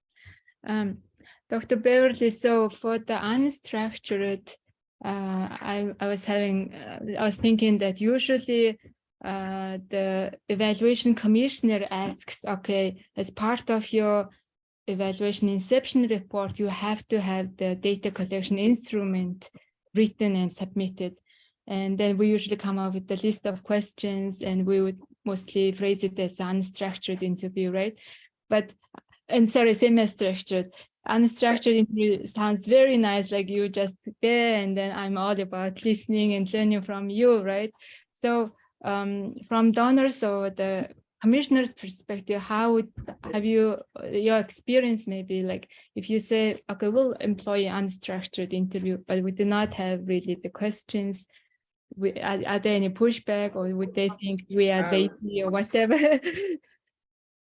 Dr. Beverly. So for the unstructured, I was thinking that usually the evaluation commissioner asks, okay, as part of your evaluation inception report, you have to have the data collection instrument written and submitted. And then we usually come up with a list of questions, and we would mostly phrase it as unstructured interview, right? Semi-structured. Unstructured interview sounds very nice, like you just there, and then I'm all about listening and learning from you, right? So from donors or the commissioner's perspective, how have your experience, maybe like if you say, okay, we'll employ an unstructured interview, but we do not have really the questions, are there any pushback, or would they think we are lazy or whatever?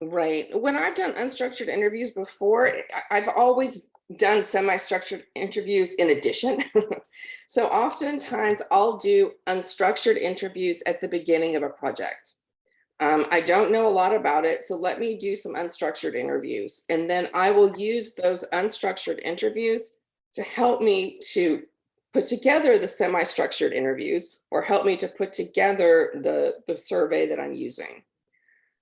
Right. When I've done unstructured interviews before, I've always done semi-structured interviews in addition. So oftentimes I'll do unstructured interviews at the beginning of a project. I don't know a lot about it, so let me do some unstructured interviews. And then I will use those unstructured interviews to help me to put together the semi-structured interviews, or help me to put together the survey that I'm using.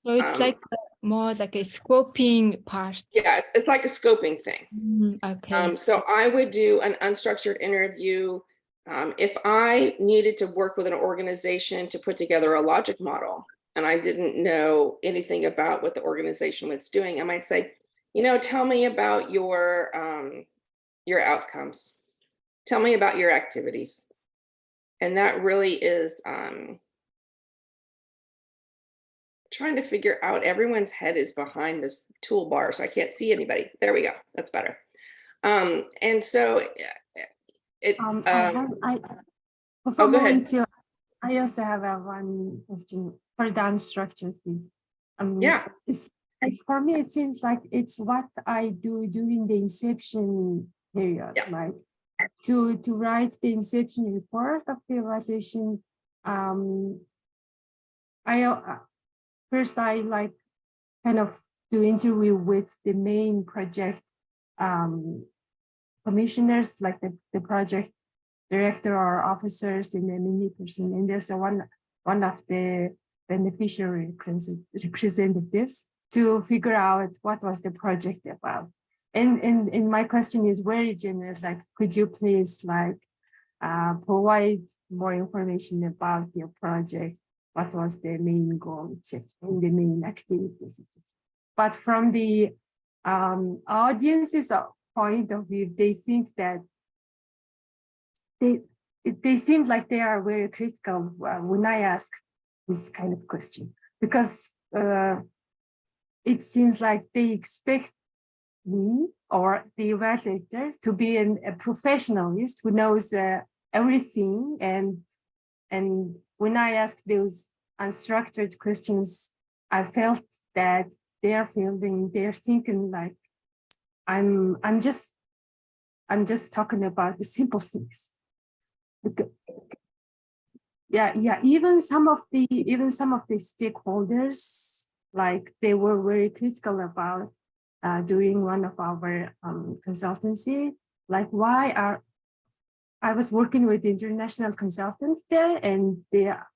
So it's like more like a scoping part. Yeah, it's like a scoping thing. Okay. So I would do an unstructured interview if I needed to work with an organization to put together a logic model, and I didn't know anything about what the organization was doing. I might say, tell me about your outcomes. Tell me about your activities. And that really is trying to figure out, everyone's head is behind this toolbar, so I can't see anybody. There we go. That's better. And so before go moving ahead. to, I also have one question for the unstructured thing. Yeah. It's like, for me, it seems like it's what I do during the inception period, Yeah. like to write the inception report of the evaluation. First I like kind of do interview with the main project commissioners, like the project director or officers in the mini person, and there's one of the beneficiary representatives to figure out what was the project about. And my question is very general, like, could you please provide more information about your project? What was the main goal, etc., and the main activities, etc. But from the audience's point of view, they think that they seem like they are very critical when I ask this kind of question, because it seems like they expect me or the evaluator to be a professionalist who knows everything. And when I ask those unstructured questions, I felt that they're thinking like I'm just talking about the simple things. Yeah. Even some of the stakeholders, like, they were very critical about during one of our consultancy, like, I was working with international consultants there, and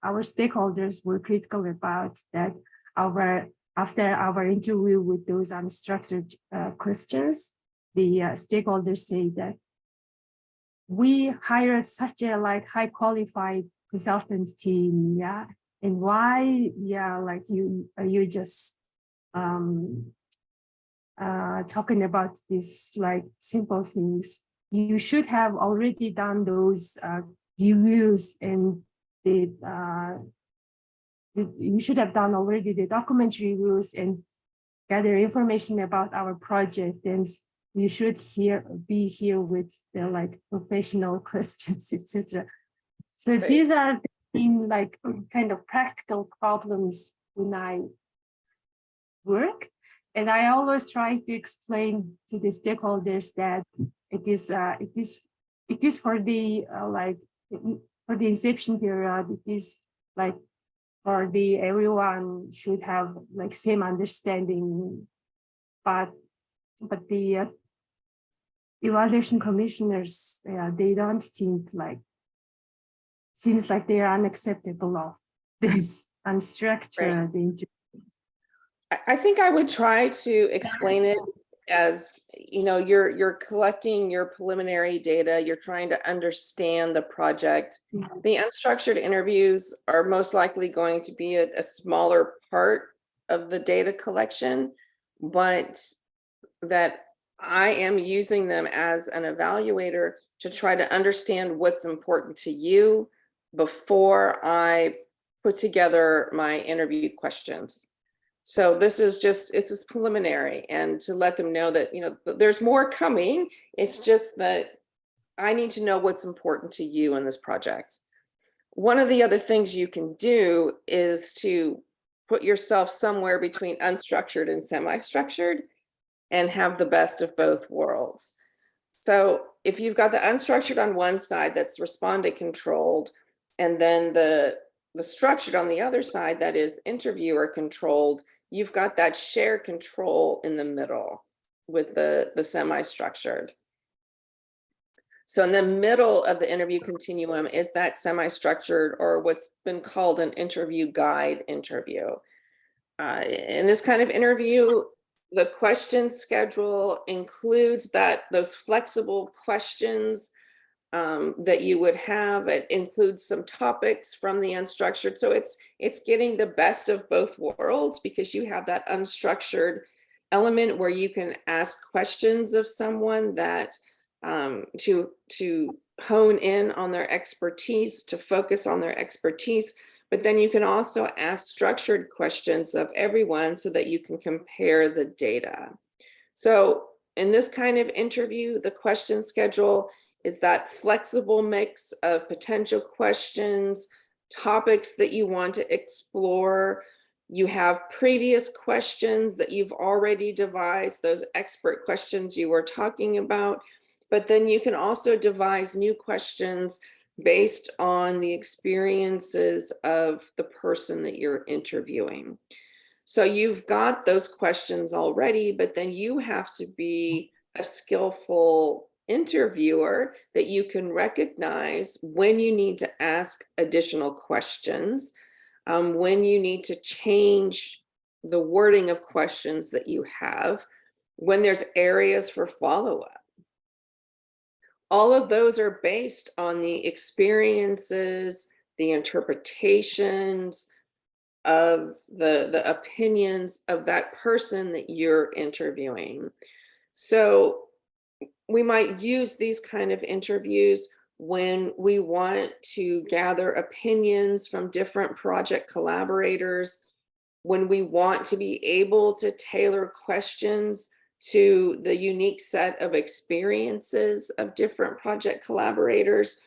our stakeholders were critical about that. After our interview with those unstructured questions, the stakeholders say that we hired such a high qualified consultant team, yeah, and why, yeah, like you just talking about these like simple things. You should have already done those reviews, and you should have done already the document reviews and gather information about our project, and you should be here with the professional questions, etc. So Right. these are in kind of practical problems when I work. And I always try to explain to the stakeholders that it is for the for the inception period. It is for the everyone should have same understanding, but the evaluation commissioners, they don't think seems like they are unacceptable of this unstructured interview. I think I would try to explain it as, you're collecting your preliminary data, you're trying to understand the project. The unstructured interviews are most likely going to be a smaller part of the data collection, but that I am using them as an evaluator to try to understand what's important to you before I put together my interview questions. So this is it's preliminary, and to let them know that, there's more coming. It's just that I need to know what's important to you in this project. One of the other things you can do is to put yourself somewhere between unstructured and semi-structured and have the best of both worlds. So if you've got the unstructured on one side that's respondent controlled, and then the structured on the other side that is interviewer controlled, you've got that shared control in the middle with the semi-structured. So in the middle of the interview continuum is that semi-structured, or what's been called an interview guide interview. In this kind of interview, the question schedule includes those flexible questions that you would have. It includes some topics from the unstructured. So it's getting the best of both worlds, because you have that unstructured element where you can ask questions of someone that to hone in on their expertise, to focus on their expertise. But then you can also ask structured questions of everyone so that you can compare the data. So in this kind of interview, the question schedule is that flexible mix of potential questions, topics that you want to explore. You have previous questions that you've already devised, those expert questions you were talking about, but then you can also devise new questions based on the experiences of the person that you're interviewing. So you've got those questions already, but then you have to be a skillful interviewer that you can recognize when you need to ask additional questions, when you need to change the wording of questions that you have, when there's areas for follow-up. All of those are based on the experiences, the interpretations of the opinions of that person that you're interviewing. So we might use these kind of interviews when we want to gather opinions from different project collaborators, when we want to be able to tailor questions to the unique set of experiences of different project collaborators,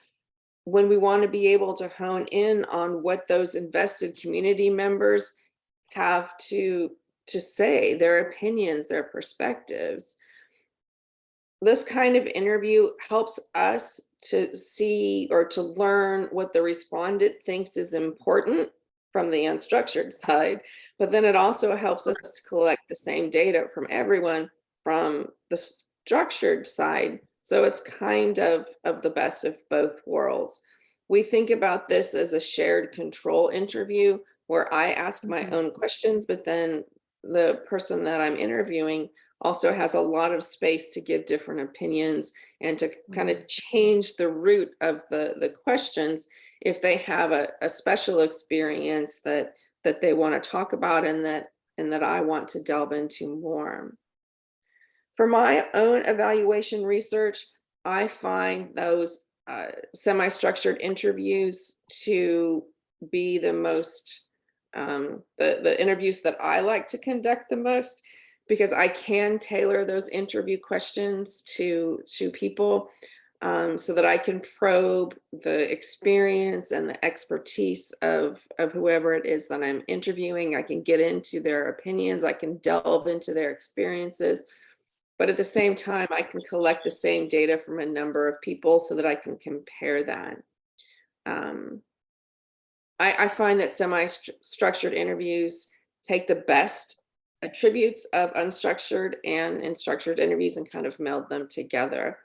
when we want to be able to hone in on what those invested community members have to say, their opinions, their perspectives. This kind of interview helps us to see or to learn what the respondent thinks is important from the unstructured side, but then it also helps us to collect the same data from everyone from the structured side. So it's kind of the best of both worlds. We think about this as a shared control interview where I ask my own questions, but then the person that I'm interviewing also has a lot of space to give different opinions and to kind of change the root of the questions if they have a special experience that they want to talk about and that I want to delve into more. For my own evaluation research, I find those semi-structured interviews to be the most, the interviews that I like to conduct the most, because I can tailor those interview questions to people so that I can probe the experience and the expertise of whoever it is that I'm interviewing. I can get into their opinions, I can delve into their experiences, but at the same time, I can collect the same data from a number of people so that I can compare that. I find that semi-structured interviews take the best attributes of unstructured and structured interviews and kind of meld them together.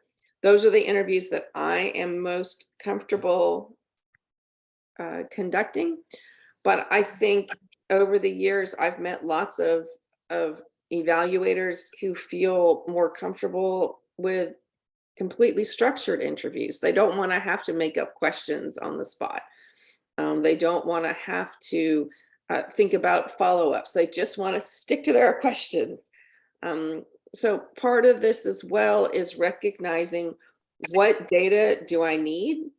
Those are the interviews that I am most comfortable conducting. But I think over the years, I've met lots of evaluators who feel more comfortable with completely structured interviews. They don't want to have to make up questions on the spot. They don't want to have to think about follow-ups. They just want to stick to their questions. So part of this as well is recognizing what data do I need,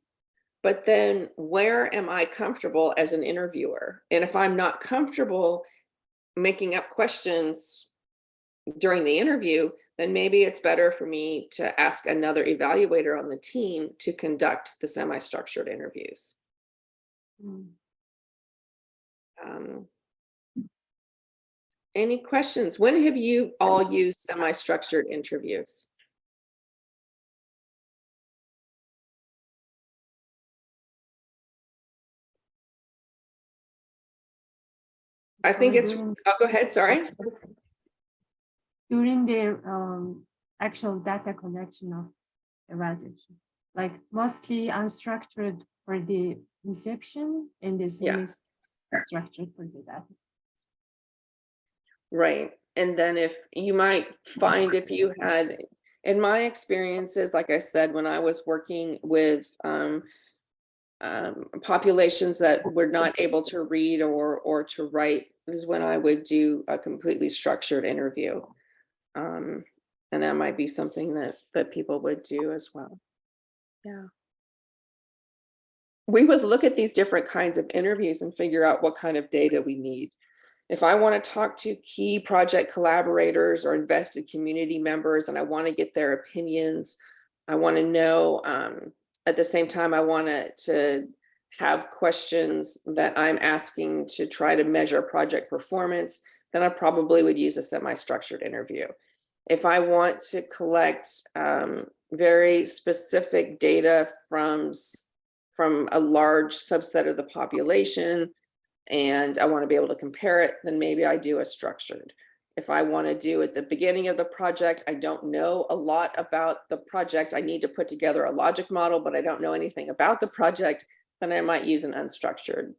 but then where am I comfortable as an interviewer? And if I'm not comfortable making up questions during the interview, then maybe it's better for me to ask another evaluator on the team to conduct the semi-structured interviews. Any questions? When have you all used semi-structured interviews? I think it's, oh, go ahead, sorry. During their actual data collection of evaluation, like mostly unstructured for the inception and the semi-structured for the data. Right. And then if you might find if you had, in my experiences, like I said, when I was working with populations that were not able to read or to write, is when I would do a completely structured interview. And that might be something that people would do as well. Yeah. We would look at these different kinds of interviews and figure out what kind of data we need. If I want to talk to key project collaborators or invested community members and I want to get their opinions, I want to know, at the same time, I want to have questions that I'm asking to try to measure project performance, then I probably would use a semi-structured interview. If I want to collect very specific data from a large subset of the population, and I want to be able to compare it, then maybe I do a structured. If I want to do at the beginning of the project, I don't know a lot about the project, I need to put together a logic model, but I don't know anything about the project, then I might use an unstructured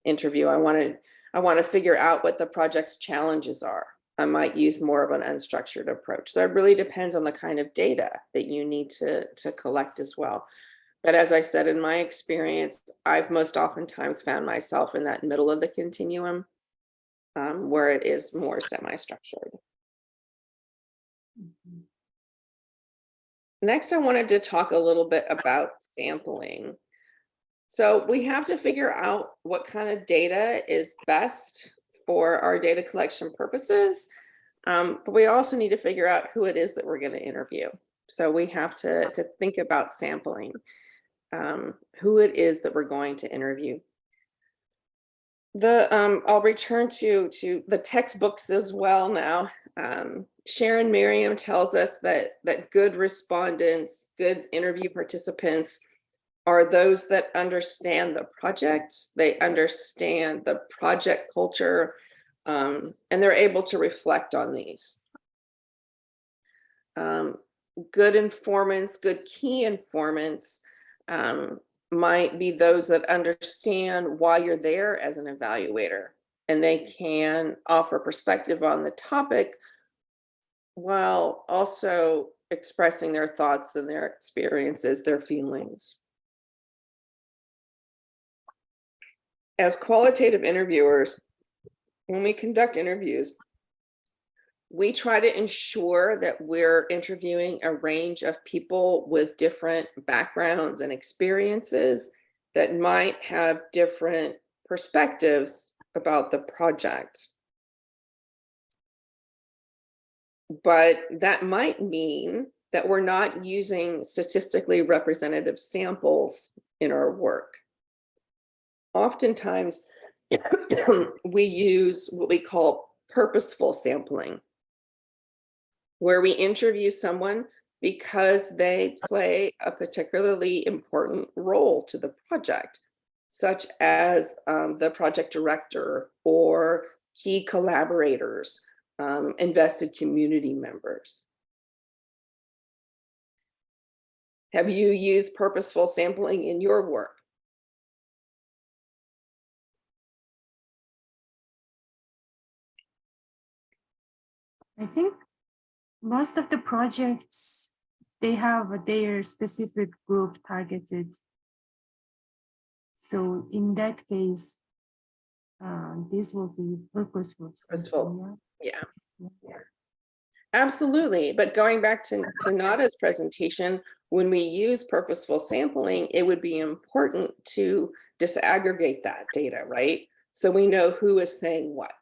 interview. I want to figure out what the project's challenges are. I might use more of an unstructured approach. So it really depends on the kind of data that you need to collect as well. But as I said, in my experience, I've most oftentimes found myself in that middle of the continuum where it is more semi-structured. Next, I wanted to talk a little bit about sampling. So we have to figure out what kind of data is best for our data collection purposes. But we also need to figure out who it is that we're going to interview. So we have to think about sampling, who it is that we're going to interview. I'll return to the textbooks as well now. Sharon Merriam tells us that good respondents, good interview participants are those that understand the project, they understand the project culture, and they're able to reflect on these. Good informants, good key informants might be those that understand why you're there as an evaluator, and they can offer perspective on the topic while also expressing their thoughts and their experiences, their feelings. As qualitative interviewers, when we conduct interviews, we try to ensure that we're interviewing a range of people with different backgrounds and experiences that might have different perspectives about the project. But that might mean that we're not using statistically representative samples in our work. Oftentimes, we use what we call purposeful sampling, where we interview someone because they play a particularly important role to the project, such as the project director or key collaborators, invested community members. Have you used purposeful sampling in your work? I think most of the projects, they have their specific group targeted. So in that case, this will be purposeful. Purposeful. Yeah. Absolutely. But going back to Nada's presentation, when we use purposeful sampling, it would be important to disaggregate that data, right? So we know who is saying what.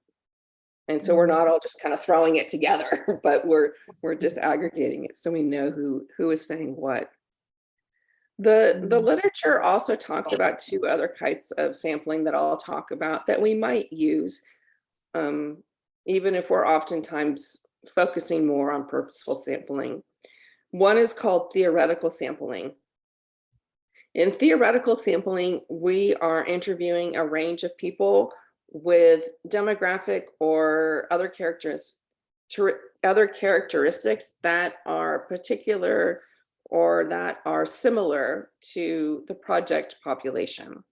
And so we're not all just kind of throwing it together, but we're disaggregating it so we know who is saying what. The literature also talks about two other kinds of sampling that I'll talk about that we might use, even if we're oftentimes focusing more on purposeful sampling. One is called theoretical sampling. In theoretical sampling, we are interviewing a range of people with demographic or other characteristics that are particular or that are similar to the project population.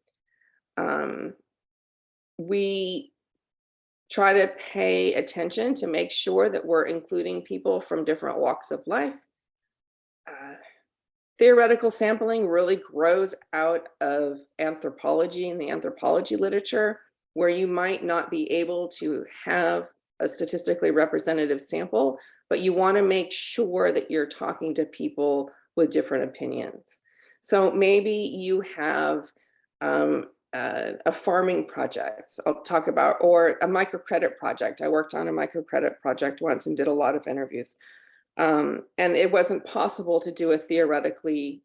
We try to pay attention to make sure that we're including people from different walks of life. Theoretical sampling really grows out of anthropology and the anthropology literature, where you might not be able to have a statistically representative sample, but you want to make sure that you're talking to people with different opinions. So maybe you have a farming project I'll talk about, or a microcredit project. I worked on a microcredit project once and did a lot of interviews. And it wasn't possible to do a theoretically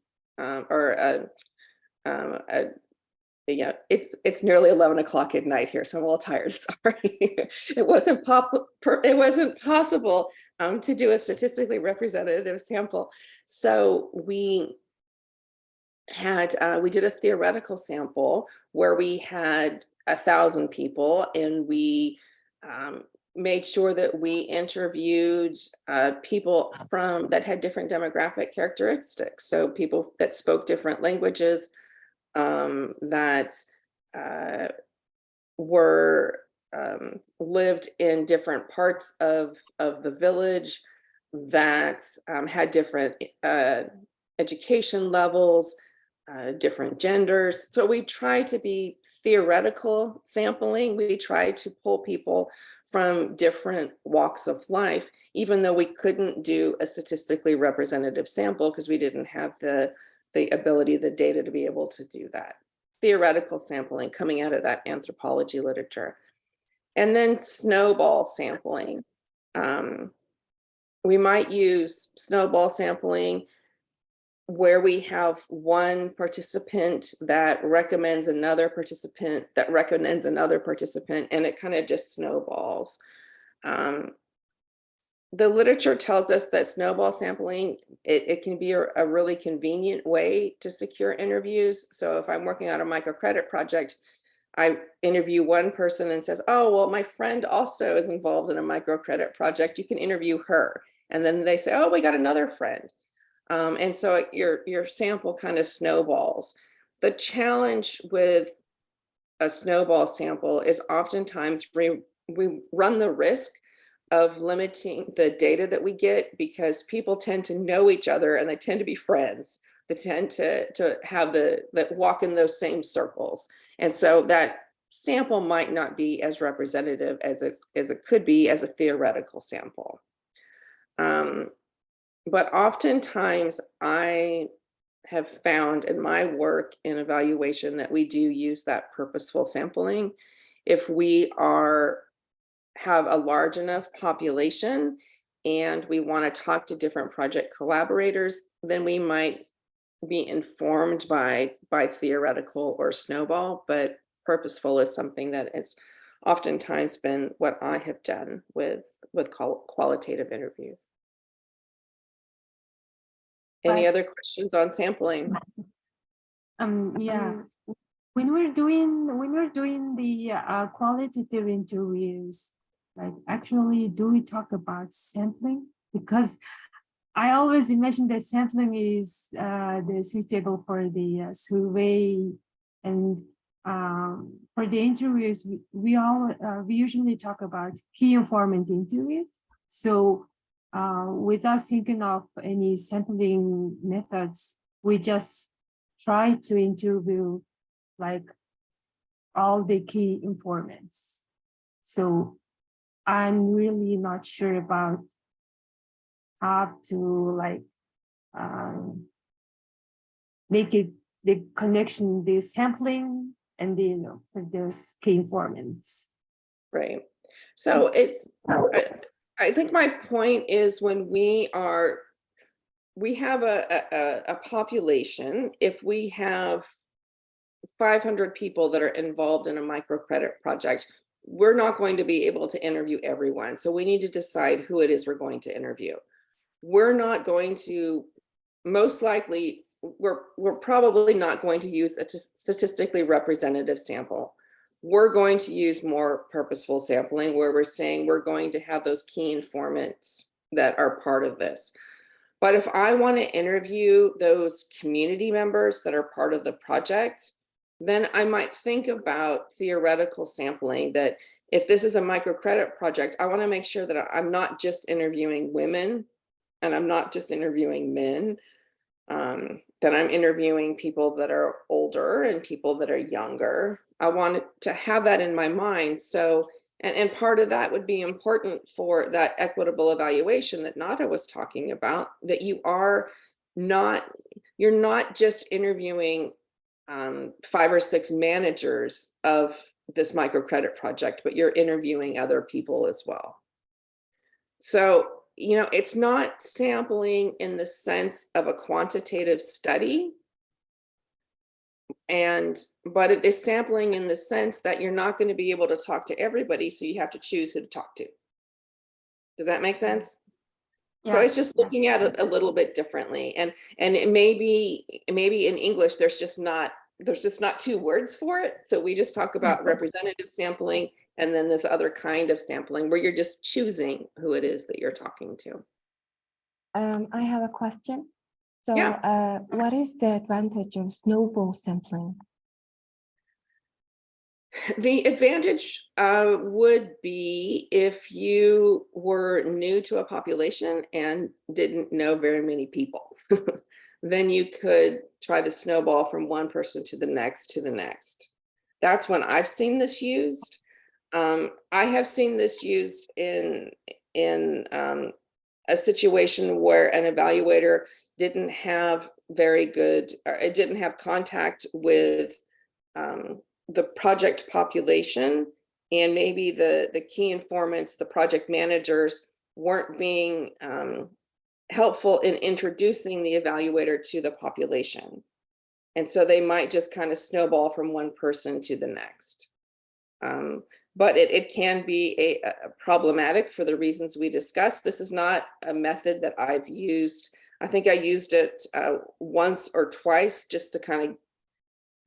yeah, it's nearly 11 o'clock at night here, so I'm a little tired. Sorry, it wasn't possible to do a statistically representative sample. So we did a theoretical sample where we had 1,000 people, and we made sure that we interviewed people that had different demographic characteristics. So people that spoke different languages, that lived in different parts of the village, that had different education levels, different genders. So we try to be theoretical sampling. We try to pull people from different walks of life, even though we couldn't do a statistically representative sample because we didn't have the ability, the data to be able to do that. Theoretical sampling coming out of that anthropology literature. And then snowball sampling. We might use snowball sampling where we have one participant that recommends another participant that recommends another participant, and it kind of just snowballs. The literature tells us that snowball sampling, it can be a really convenient way to secure interviews. So if I'm working on a microcredit project, I interview one person and says, oh, well, my friend also is involved in a microcredit project. You can interview her. And then they say, oh, we got another friend. And so your sample kind of snowballs. The challenge with a snowball sample is oftentimes we run the risk of limiting the data that we get because people tend to know each other and they tend to be friends. They tend to have that walk in those same circles. And so that sample might not be as representative as it could be as a theoretical sample. But oftentimes I have found in my work in evaluation that we do use that purposeful sampling. If we have a large enough population and we want to talk to different project collaborators, then we might be informed by theoretical or snowball, but purposeful is something that it's oftentimes been what I have done with qualitative interviews. Any other questions on sampling? Yeah. When we're doing the qualitative interviews, like actually, do we talk about sampling? Because I always imagine that sampling is the suitable for the survey, and for the interviews, we usually talk about key informant interviews. So without thinking of any sampling methods, we just try to interview like all the key informants. So I'm really not sure about how to like make it the connection, the sampling and the for those key informants. Right. So it's I think my point is when we have a population, if we have 500 people that are involved in a microcredit project, we're not going to be able to interview everyone. So we need to decide who it is we're going to interview. We're not going to, most likely, we're probably not going to use a statistically representative sample. We're going to use more purposeful sampling where we're saying we're going to have those key informants that are part of this. But if I want to interview those community members that are part of the project, then I might think about theoretical sampling, that if this is a microcredit project, I want to make sure that I'm not just interviewing women and I'm not just interviewing men, that I'm interviewing people that are older and people that are younger. I wanted to have that in my mind. So, and part of that would be important for that equitable evaluation that Nada was talking about, that you're not just interviewing 5 or 6 managers of this microcredit project, but you're interviewing other people as well. So, it's not sampling in the sense of a quantitative study, but it is sampling in the sense that you're not going to be able to talk to everybody, so you have to choose who to talk to. Does that make sense? Yeah. So it's just looking at it a little bit differently, and it maybe in English there's just not 2 words for it. So we just talk about representative sampling, and then this other kind of sampling where you're just choosing who it is that you're talking to. I have a question. So yeah. What is the advantage of snowball sampling? The advantage would be if you were new to a population and didn't know very many people. then you could try to snowball from one person to the next to the next. That's when I've seen this used. I have seen this used in a situation where an evaluator didn't have very good, or it didn't have contact with the project population, and maybe the key informants, the project managers, weren't being helpful in introducing the evaluator to the population. And so they might just kind of snowball from one person to the next. But it can be a problematic for the reasons we discussed. This is not a method that I've used. I think I used it once or twice just to kind of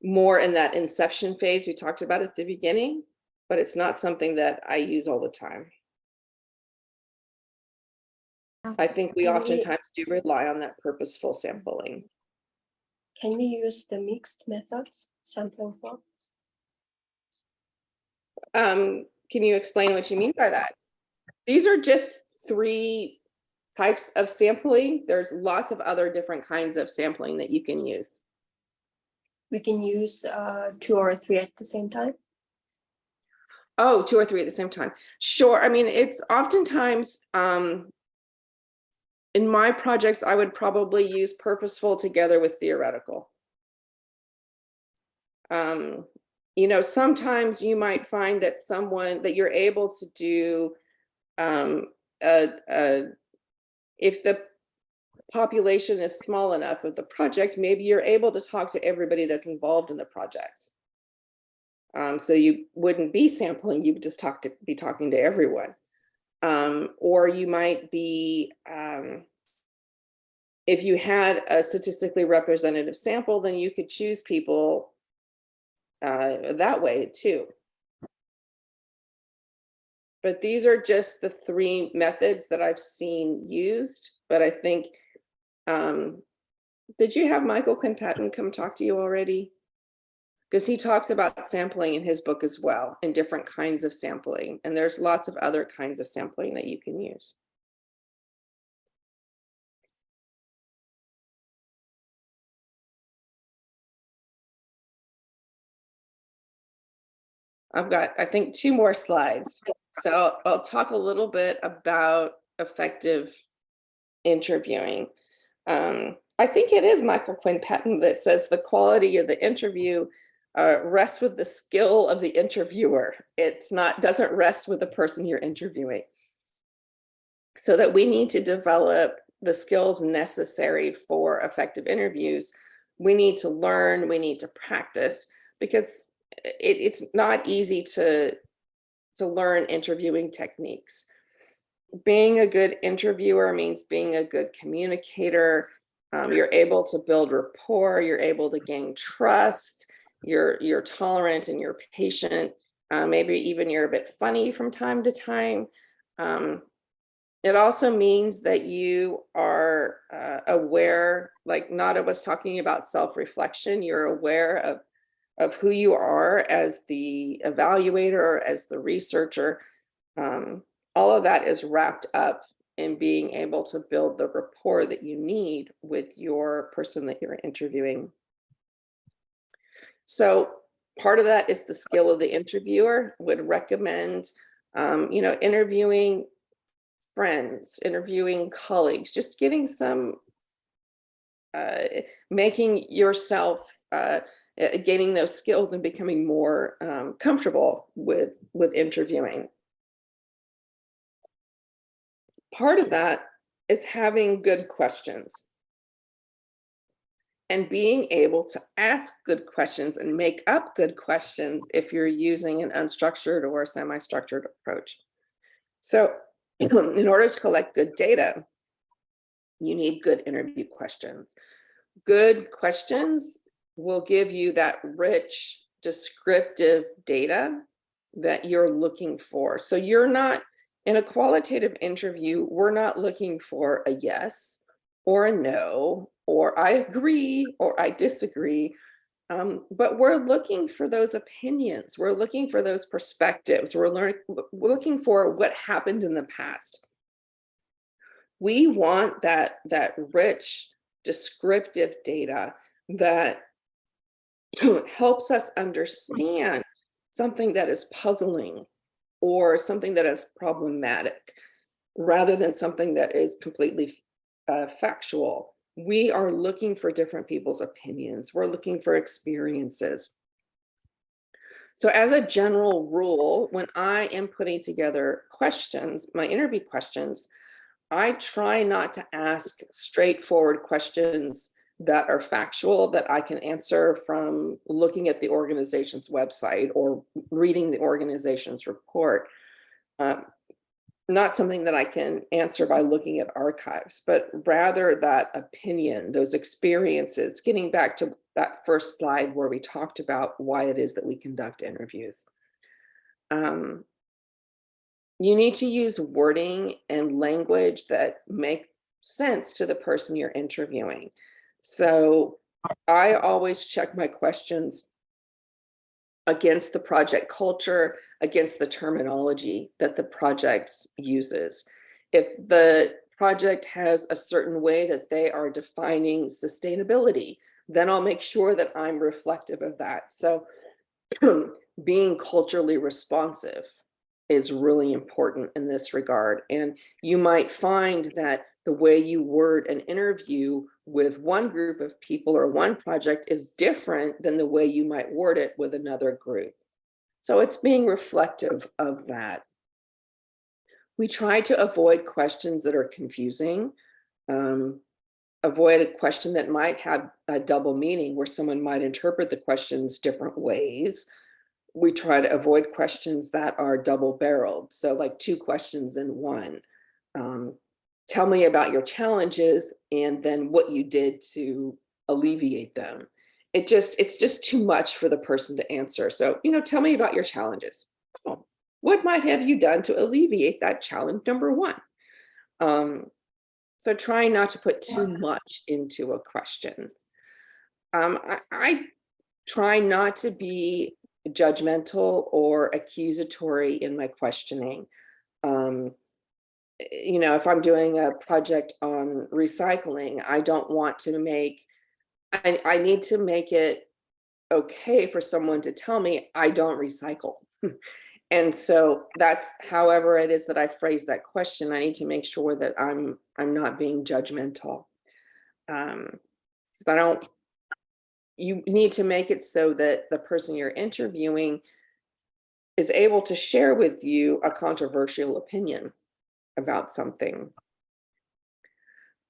more in that inception phase we talked about at the beginning, but it's not something that I use all the time. I think we oftentimes do rely on that purposeful sampling. Can we use the mixed methods sampling for? Can you explain what you mean by that? These are just 3 types of sampling. There's lots of other different kinds of sampling that you can use. We can use 2 or 3 at the same time. Oh, 2 or 3 at the same time. Sure. I mean, it's oftentimes, in my projects, I would probably use purposeful together with theoretical. You know, sometimes you might find that that you're able to do, if the population is small enough of the project, maybe you're able to talk to everybody that's involved in the project. So you wouldn't be sampling, you would just be talking to everyone. Or you might be, if you had a statistically representative sample, then you could choose people that way too. But these are just the 3 methods that I've seen used. But I think, did you have Michael Quinn-Patton come talk to you already? Because he talks about sampling in his book as well, and different kinds of sampling. And there's lots of other kinds of sampling that you can use. I've got, I think, 2 more slides. So I'll talk a little bit about effective interviewing. I think it is Michael Quinn-Patton that says the quality of the interview rests with the skill of the interviewer. Doesn't rest with the person you're interviewing. So that we need to develop the skills necessary for effective interviews. We need to learn, we need to practice, because it's not easy to learn interviewing techniques. Being a good interviewer means being a good communicator. You're able to build rapport, you're able to gain trust, you're tolerant and you're patient. Maybe even you're a bit funny from time to time. It also means that you are aware, like Nada was talking about self-reflection, you're aware of who you are as the evaluator, as the researcher. All of that is wrapped up in being able to build the rapport that you need with your person that you're interviewing. So part of that is the skill of the interviewer. Would recommend, you know, interviewing friends, interviewing colleagues, just getting some, making yourself, gaining those skills and becoming more comfortable with interviewing. Part of that is having good questions and being able to ask good questions and make up good questions if you're using an unstructured or semi-structured approach. So in order to collect good data, you need good interview questions. Good questions will give you that rich descriptive data that you're looking for. So you're not, in a qualitative interview, we're not looking for a yes or a no, or I agree or I disagree, but we're looking for those opinions. We're looking for those perspectives. We're looking for what happened in the past. We want that rich descriptive data that helps us understand something that is puzzling or something that is problematic, rather than something that is completely factual. We are looking for different people's opinions. We're looking for experiences. So as a general rule, when I am putting together questions, my interview questions, I try not to ask straightforward questions that are factual that I can answer from looking at the organization's website or reading the organization's report. Not something that I can answer by looking at archives, but rather that opinion, those experiences, getting back to that first slide where we talked about why it is that we conduct interviews. You need to use wording and language that make sense to the person you're interviewing. So I always check my questions against the project culture, against the terminology that the project uses. If the project has a certain way that they are defining sustainability, then I'll make sure that I'm reflective of that. So being culturally responsive is really important in this regard. And you might find that the way you word an interview with one group of people or one project is different than the way you might word it with another group. So it's being reflective of that. We try to avoid questions that are confusing. Avoid a question that might have a double meaning where someone might interpret the questions different ways. We try to avoid questions that are double-barreled. So like two questions in one. Tell me about your challenges and then what you did to alleviate them. It's just too much for the person to answer. So, tell me about your challenges. Oh, what might have you done to alleviate that challenge number one? So try not to put too much into a question. I try not to be judgmental or accusatory in my questioning. If I'm doing a project on recycling, I don't want to I need to make it okay for someone to tell me I don't recycle. And so that's however it is that I phrase that question. I need to make sure that I'm not being judgmental. You need to make it so that the person you're interviewing is able to share with you a controversial opinion about something.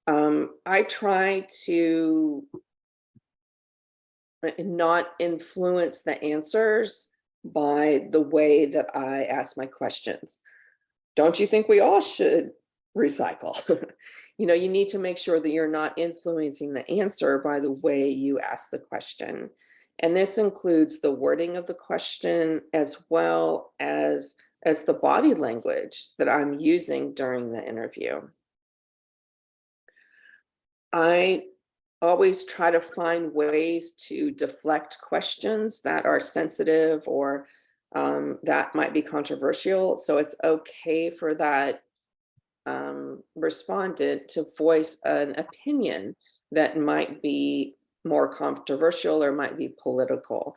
I try to not influence the answers by the way that I ask my questions. Don't you think we all should recycle? You need to make sure that you're not influencing the answer by the way you ask the question. And this includes the wording of the question as well as the body language that I'm using during the interview. I always try to find ways to deflect questions that are sensitive or that might be controversial. So it's okay for that respondent to voice an opinion that might be more controversial or might be political.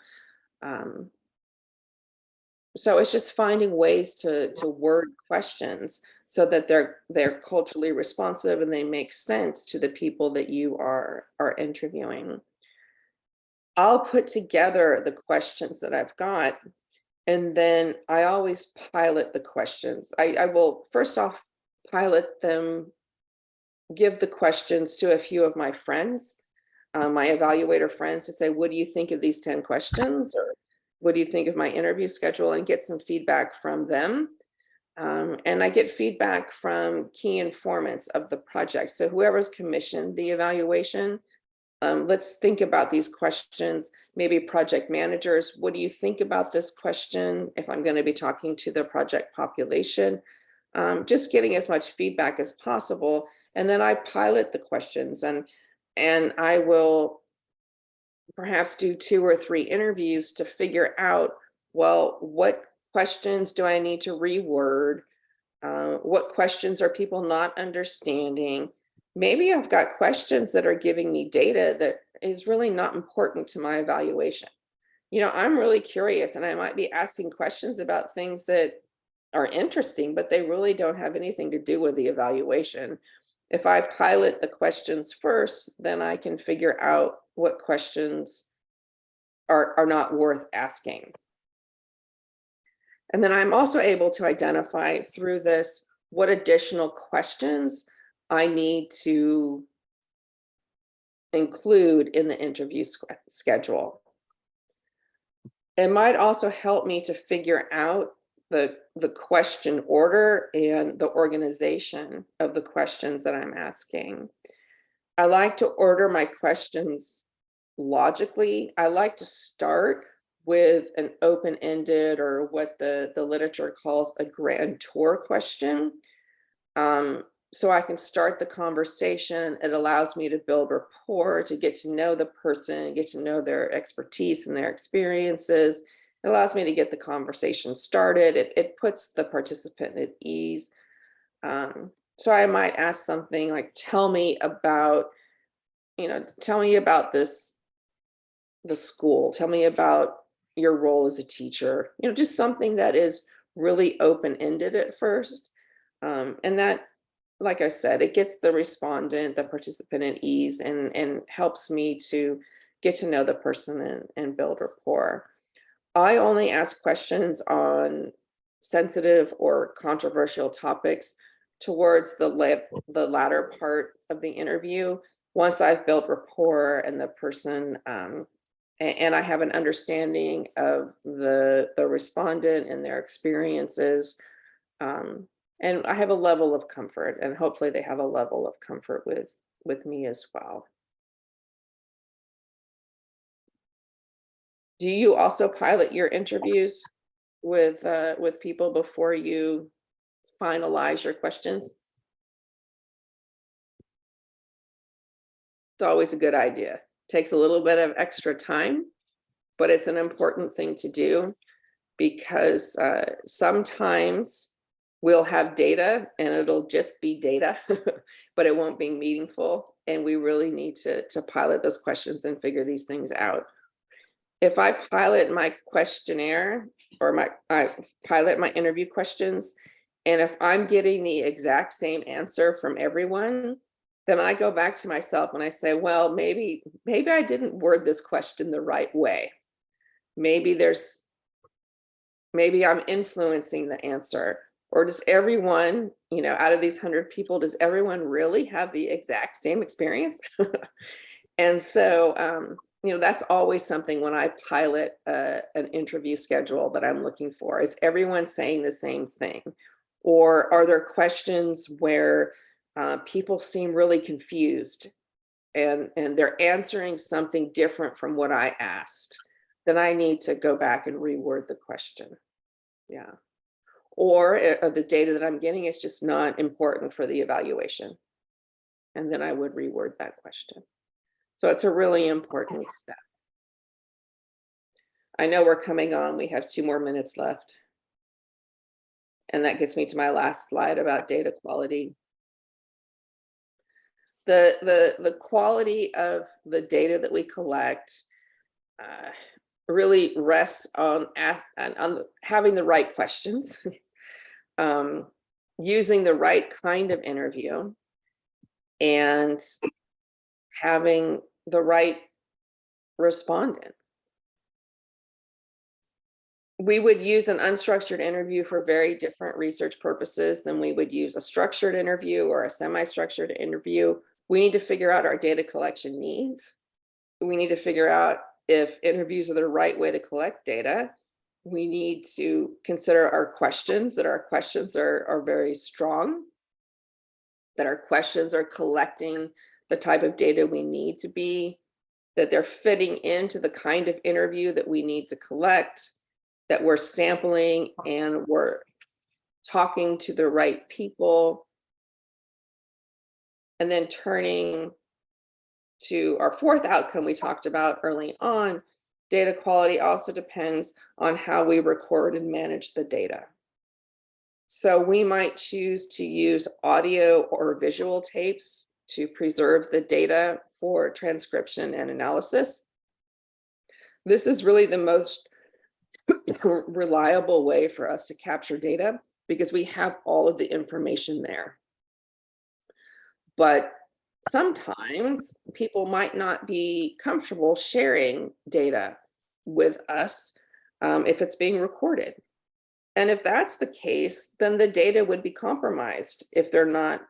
So it's just finding ways to word questions so that they're culturally responsive and they make sense to the people that you are interviewing. I'll put together the questions that I've got, and then I always pilot the questions. I will first off pilot them, give the questions to a few of my friends, my evaluator friends, to say, what do you think of these 10 questions? Or what do you think of my interview schedule? And get some feedback from them. And I get feedback from key informants of the project. So whoever's commissioned the evaluation, let's think about these questions. Maybe project managers, what do you think about this question? If I'm going to be talking to the project population, just getting as much feedback as possible. And then I pilot the questions and I will perhaps do 2 or 3 interviews to figure out, well, what questions do I need to reword? What questions are people not understanding? maybe I've got questions that are giving me data that is really not important to my evaluation. I'm really curious, and I might be asking questions about things that are interesting, but they really don't have anything to do with the evaluation. If I pilot the questions first, then I can figure out what questions are not worth asking. And then I'm also able to identify through this what additional questions I need to include in the interview schedule. It might also help me to figure out the question order and the organization of the questions that I'm asking. I like to order my questions logically. I like to start with an open-ended, or what the literature calls a grand tour question. So I can start the conversation. It allows me to build rapport, to get to know the person, get to know their expertise and their experiences. It allows me to get the conversation started. It puts the participant at ease. So I might ask something like, tell me about the school. Tell me about your role as a teacher. Just something that is really open-ended at first. And that, like I said, it gets the respondent, the participant at ease, and helps me to get to know the person and build rapport. I only ask questions on sensitive or controversial topics towards the latter part of the interview. Once I've built rapport and the person, and I have an understanding of the respondent and their experiences, and I have a level of comfort, and hopefully they have a level of comfort with me as well. Do you also pilot your interviews with people before you finalize your questions? It's always a good idea. Takes a little bit of extra time, but it's an important thing to do, because sometimes we'll have data and it'll just be data, but it won't be meaningful. And we really need to pilot those questions and figure these things out. If I pilot my questionnaire, or I pilot my interview questions, and if I'm getting the exact same answer from everyone, then I go back to myself and I say, well, maybe I didn't word this question the right way. Maybe I'm influencing the answer. Or does everyone, out of these 100 people, does everyone really have the exact same experience? And so, that's always something when I pilot an interview schedule that I'm looking for. Is everyone saying the same thing? Or are there questions where people seem really confused and they're answering something different from what I asked? Then I need to go back and reword the question. Yeah. Or the data that I'm getting is just not important for the evaluation. And then I would reword that question. So it's a really important step. I know we're coming on. We have 2 more minutes left. And that gets me to my last slide about data quality. The quality of the data that we collect really rests on having the right questions, using the right kind of interview, and having the right respondent. We would use an unstructured interview for very different research purposes than we would use a structured interview or a semi-structured interview. We need to figure out our data collection needs. We need to figure out if interviews are the right way to collect data. We need to consider our questions, that our questions are very strong, that our questions are collecting the type of data we need to be, that they're fitting into the kind of interview that we need to collect, that we're sampling and we're talking to the right people. And then turning to our 4th outcome we talked about early on, data quality also depends on how we record and manage the data. So we might choose to use audio or visual tapes to preserve the data for transcription and analysis. This is really the most reliable way for us to capture data because we have all of the information there. But sometimes people might not be comfortable sharing data with us if it's being recorded. And if that's the case, then the data would be compromised if they're not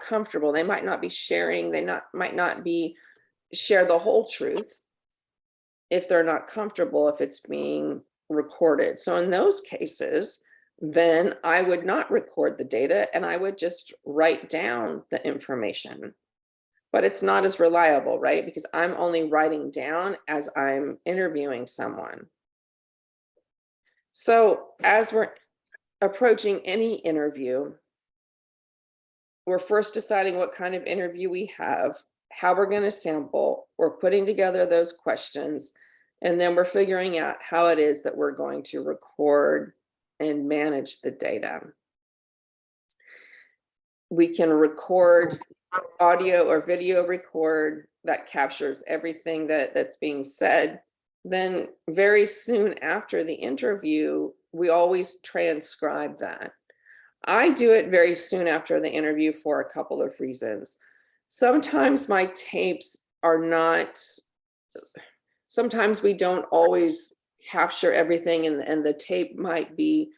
comfortable. They might not be sharing, might not be share the whole truth if they're not comfortable if it's being recorded. So in those cases, then I would not record the data and I would just write down the information. But it's not as reliable, right? Because I'm only writing down as I'm interviewing someone. So as we're approaching any interview, we're first deciding what kind of interview we have, how we're going to sample, we're putting together those questions, and then we're figuring out how it is that we're going to record and manage the data. We can record audio or video record that captures everything that's being said. Then very soon after the interview, we always transcribe that. I do it very soon after the interview for a couple of reasons. Sometimes my tapes are not, sometimes we don't always capture everything and the tape might be,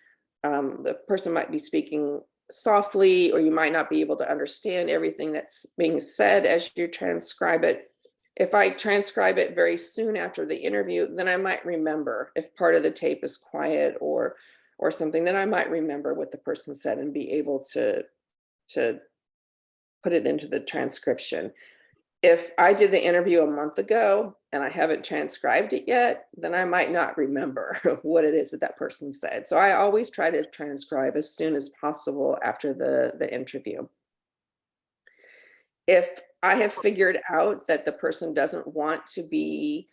the person might be speaking softly, or you might not be able to understand everything that's being said as you transcribe it. If I transcribe it very soon after the interview, then I might remember if part of the tape is quiet or something, then I might remember what the person said and be able to put it into the transcription. If I did the interview a month ago and I haven't transcribed it yet, then I might not remember what it is that person said. So I always try to transcribe as soon as possible after the interview. If I have figured out that the person doesn't want to be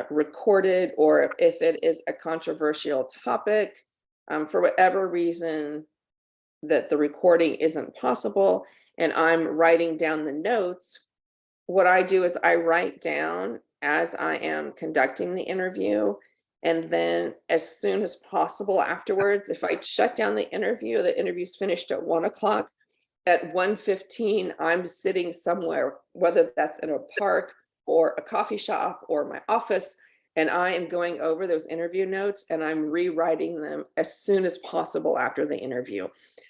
recorded, or if it is a controversial topic, for whatever reason that the recording isn't possible, and I'm writing down the notes, what I do is I write down as I am conducting the interview. And then as soon as possible afterwards, if I shut down the interview's finished at 1 o'clock, at 1:15, I'm sitting somewhere, whether that's in a park or a coffee shop or my office, and I am going over those interview notes and I'm rewriting them as soon as possible after the interview.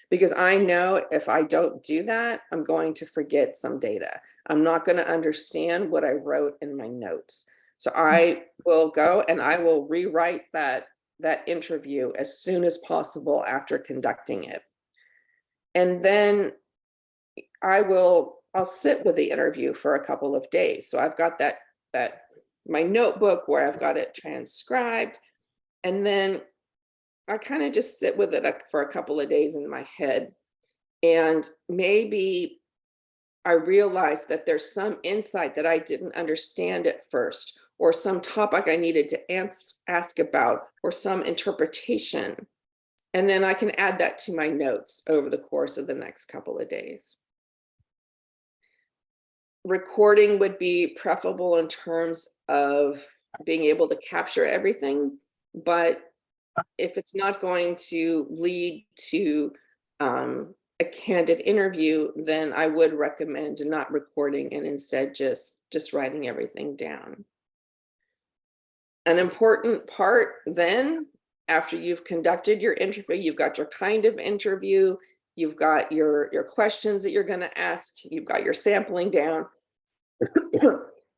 Because I know if I don't do that, I'm going to forget some data. I'm not going to understand what I wrote in my notes. So I will go and I will rewrite that interview as soon as possible after conducting it. And then I'll sit with the interview for a couple of days. So I've got my notebook where I've got it transcribed, and then I kind of just sit with it for a couple of days in my head. And maybe I realized that there's some insight that I didn't understand at first, or some topic I needed to ask about, or some interpretation. And then I can add that to my notes over the course of the next couple of days. Recording would be preferable in terms of being able to capture everything, but if it's not going to lead to a candid interview, then I would recommend not recording and instead just writing everything down. An important part then, after you've conducted your interview, you've got your kind of interview, you've got your questions that you're going to ask, you've got your sampling down,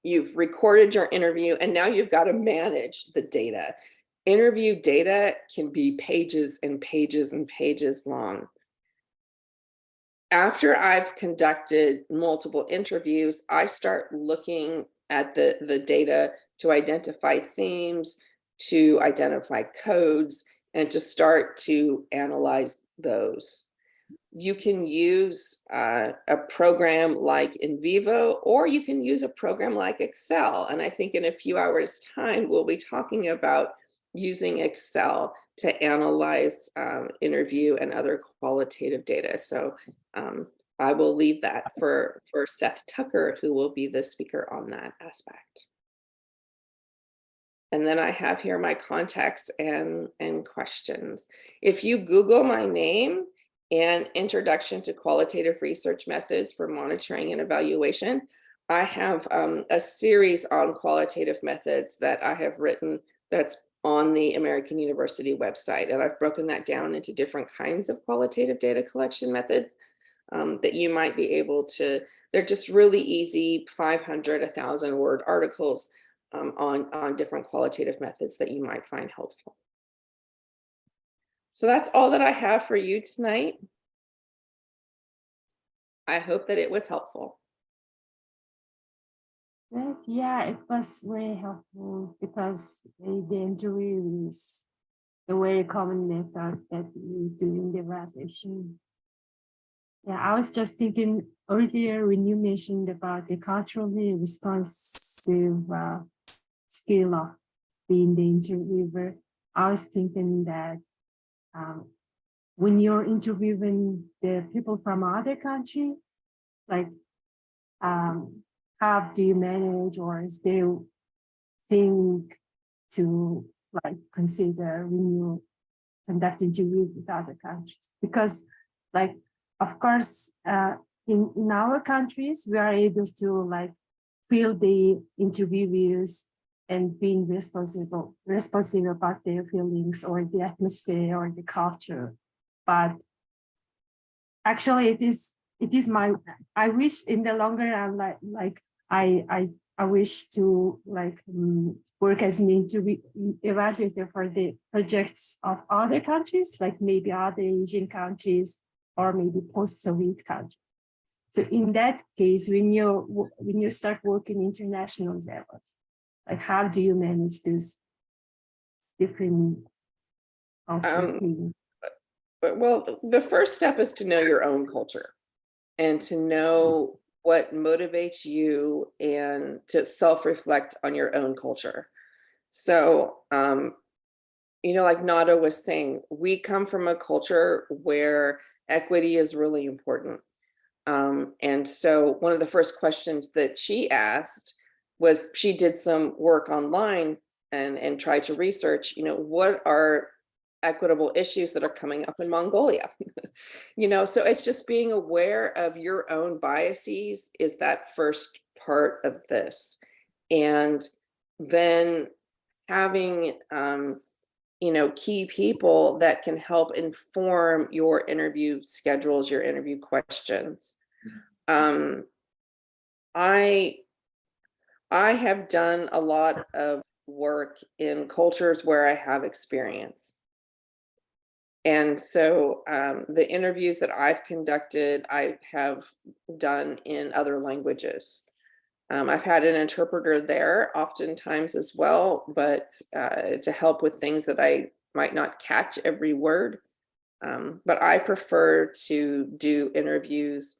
you've recorded your interview, and now you've got to manage the data. Interview data can be pages and pages and pages long. After I've conducted multiple interviews, I start looking at the data to identify themes, to identify codes, and to start to analyze those. You can use a program like NVivo, or you can use a program like Excel. And I think in a few hours' time, we'll be talking about using Excel to analyze interview and other qualitative data. So I will leave that for Seth Tucker, who will be the speaker on that aspect. And then I have here my contacts and questions. If you Google my name and Introduction to Qualitative Research Methods for Monitoring and Evaluation, I have a series on qualitative methods that I have written that's on the American University website. And I've broken that down into different kinds of qualitative data collection methods that you might be able to, they're just really easy 500, 1,000 word articles on different qualitative methods that you might find helpful. So that's all that I have for you tonight. I hope that it was helpful. Right. Yeah, it was very helpful because the interview is a very common method that we use during the evaluation. Yeah, I was just thinking earlier when you mentioned about the culturally responsive skill of being the interviewer. I was thinking that when you're interviewing the people from other country, like how do you manage, or is there thing to like consider when you conduct interviews with other countries? Because like, of course, in our countries, we are able to like feel the interviewers and being responsive about their feelings or the atmosphere or the culture. But actually it is my, I wish in the longer run, like I wish to like work as an interview evaluator for the projects of other countries, like maybe other Asian countries or maybe post-Soviet countries. So in that case, when you start working international levels, like how do you manage this different culture thing? Well, the first step is to know your own culture and to know what motivates you and to self-reflect on your own culture. So, like Nada was saying, we come from a culture where equity is really important. And so one of the first questions that she asked was, she did some work online and tried to research, what are equitable issues that are coming up in Mongolia? So it's just being aware of your own biases is that first part of this. And then having, key people that can help inform your interview schedules, your interview questions. I have done a lot of work in cultures where I have experience. And so the interviews that I've conducted, I have done in other languages. I've had an interpreter there oftentimes as well, but to help with things that I might not catch every word. But I prefer to do interviews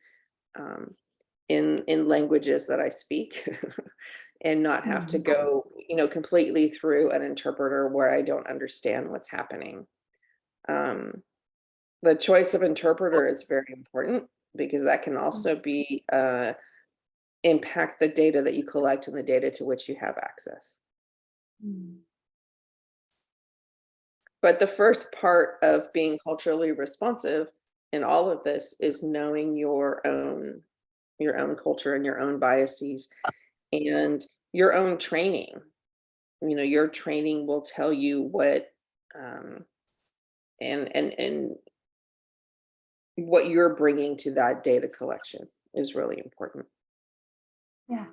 in languages that I speak and not have to go, completely through an interpreter where I don't understand what's happening. The choice of interpreter is very important because that can also be impact the data that you collect and the data to which you have access. But the first part of being culturally responsive in all of this is knowing your own culture and your own biases and your own training. Your training will tell you what and what you're bringing to that data collection is really important. Yeah,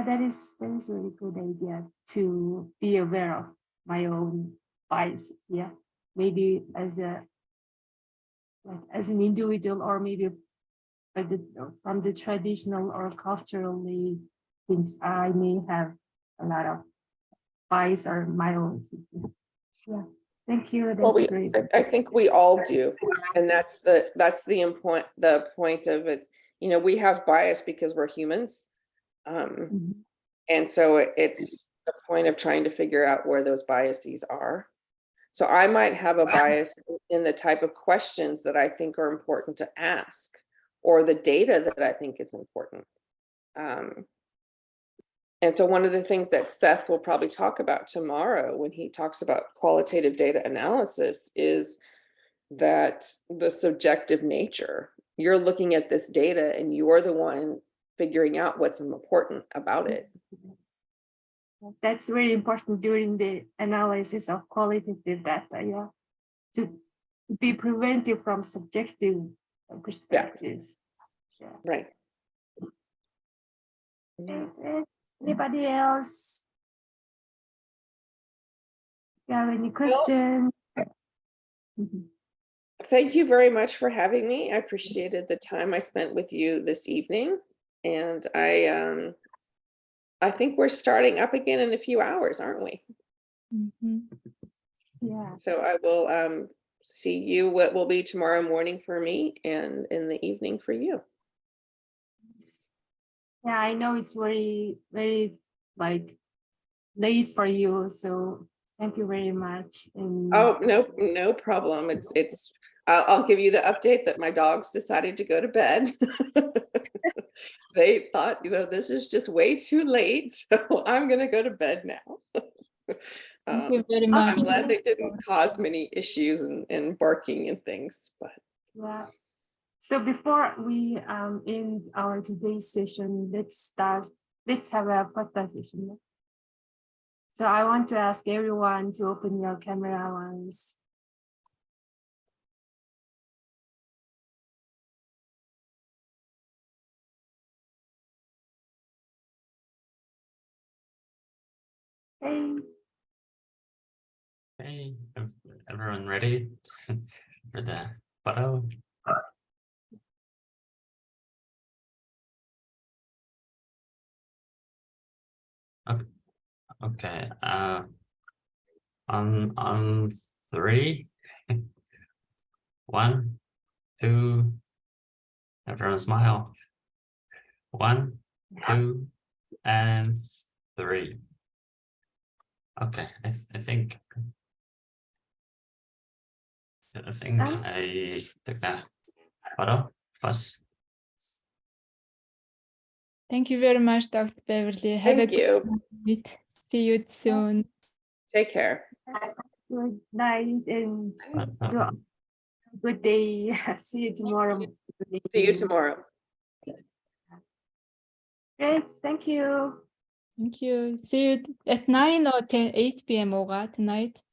that is a really good idea to be aware of my own biases. Yeah, maybe as an individual, or maybe from the traditional or culturally things, I may have a lot of bias or my own. Yeah, thank you. Well, I think we all do, and that's the point of it. We have bias because we're humans, and so it's the point of trying to figure out where those biases are. So I might have a bias in the type of questions that I think are important to ask, or the data that I think is important. And so one of the things that Seth will probably talk about tomorrow when he talks about qualitative data analysis is that the subjective nature. You're looking at this data and you're the one figuring out what's important about it. That's very important during the analysis of qualitative data, yeah, to be preventive from subjective perspectives. Yeah. Right. Anybody else? You have any questions? Thank you very much for having me. I appreciated the time I spent with you this evening. And I think we're starting up again in a few hours, aren't we? Yeah. So I will see you what will be tomorrow morning for me and in the evening for you. Yeah, I know it's very, very like late for you. So thank you very much. And Oh, no problem. I'll give you the update that my dogs decided to go to bed. They thought, this is just way too late. So I'm going to go to bed now. Thank you very So much. I'm glad they didn't cause many issues and barking and things, but yeah. So before we end our today's session, let's have a podcast session. So I want to ask everyone to open your camera once. Hey. Hey, everyone ready for the photo? Okay. On 3, 1, 2. Everyone smile. 1, 2, and 3. Okay, I think I took that photo first. Thank you very much, Dr. Beverly. Have thank a you. good night. See you soon. Take care. Good night and good day. See you tomorrow. See you tomorrow. Great. Thank you. Thank you. See you at 9 or 10, 8 p.m. Oga tonight.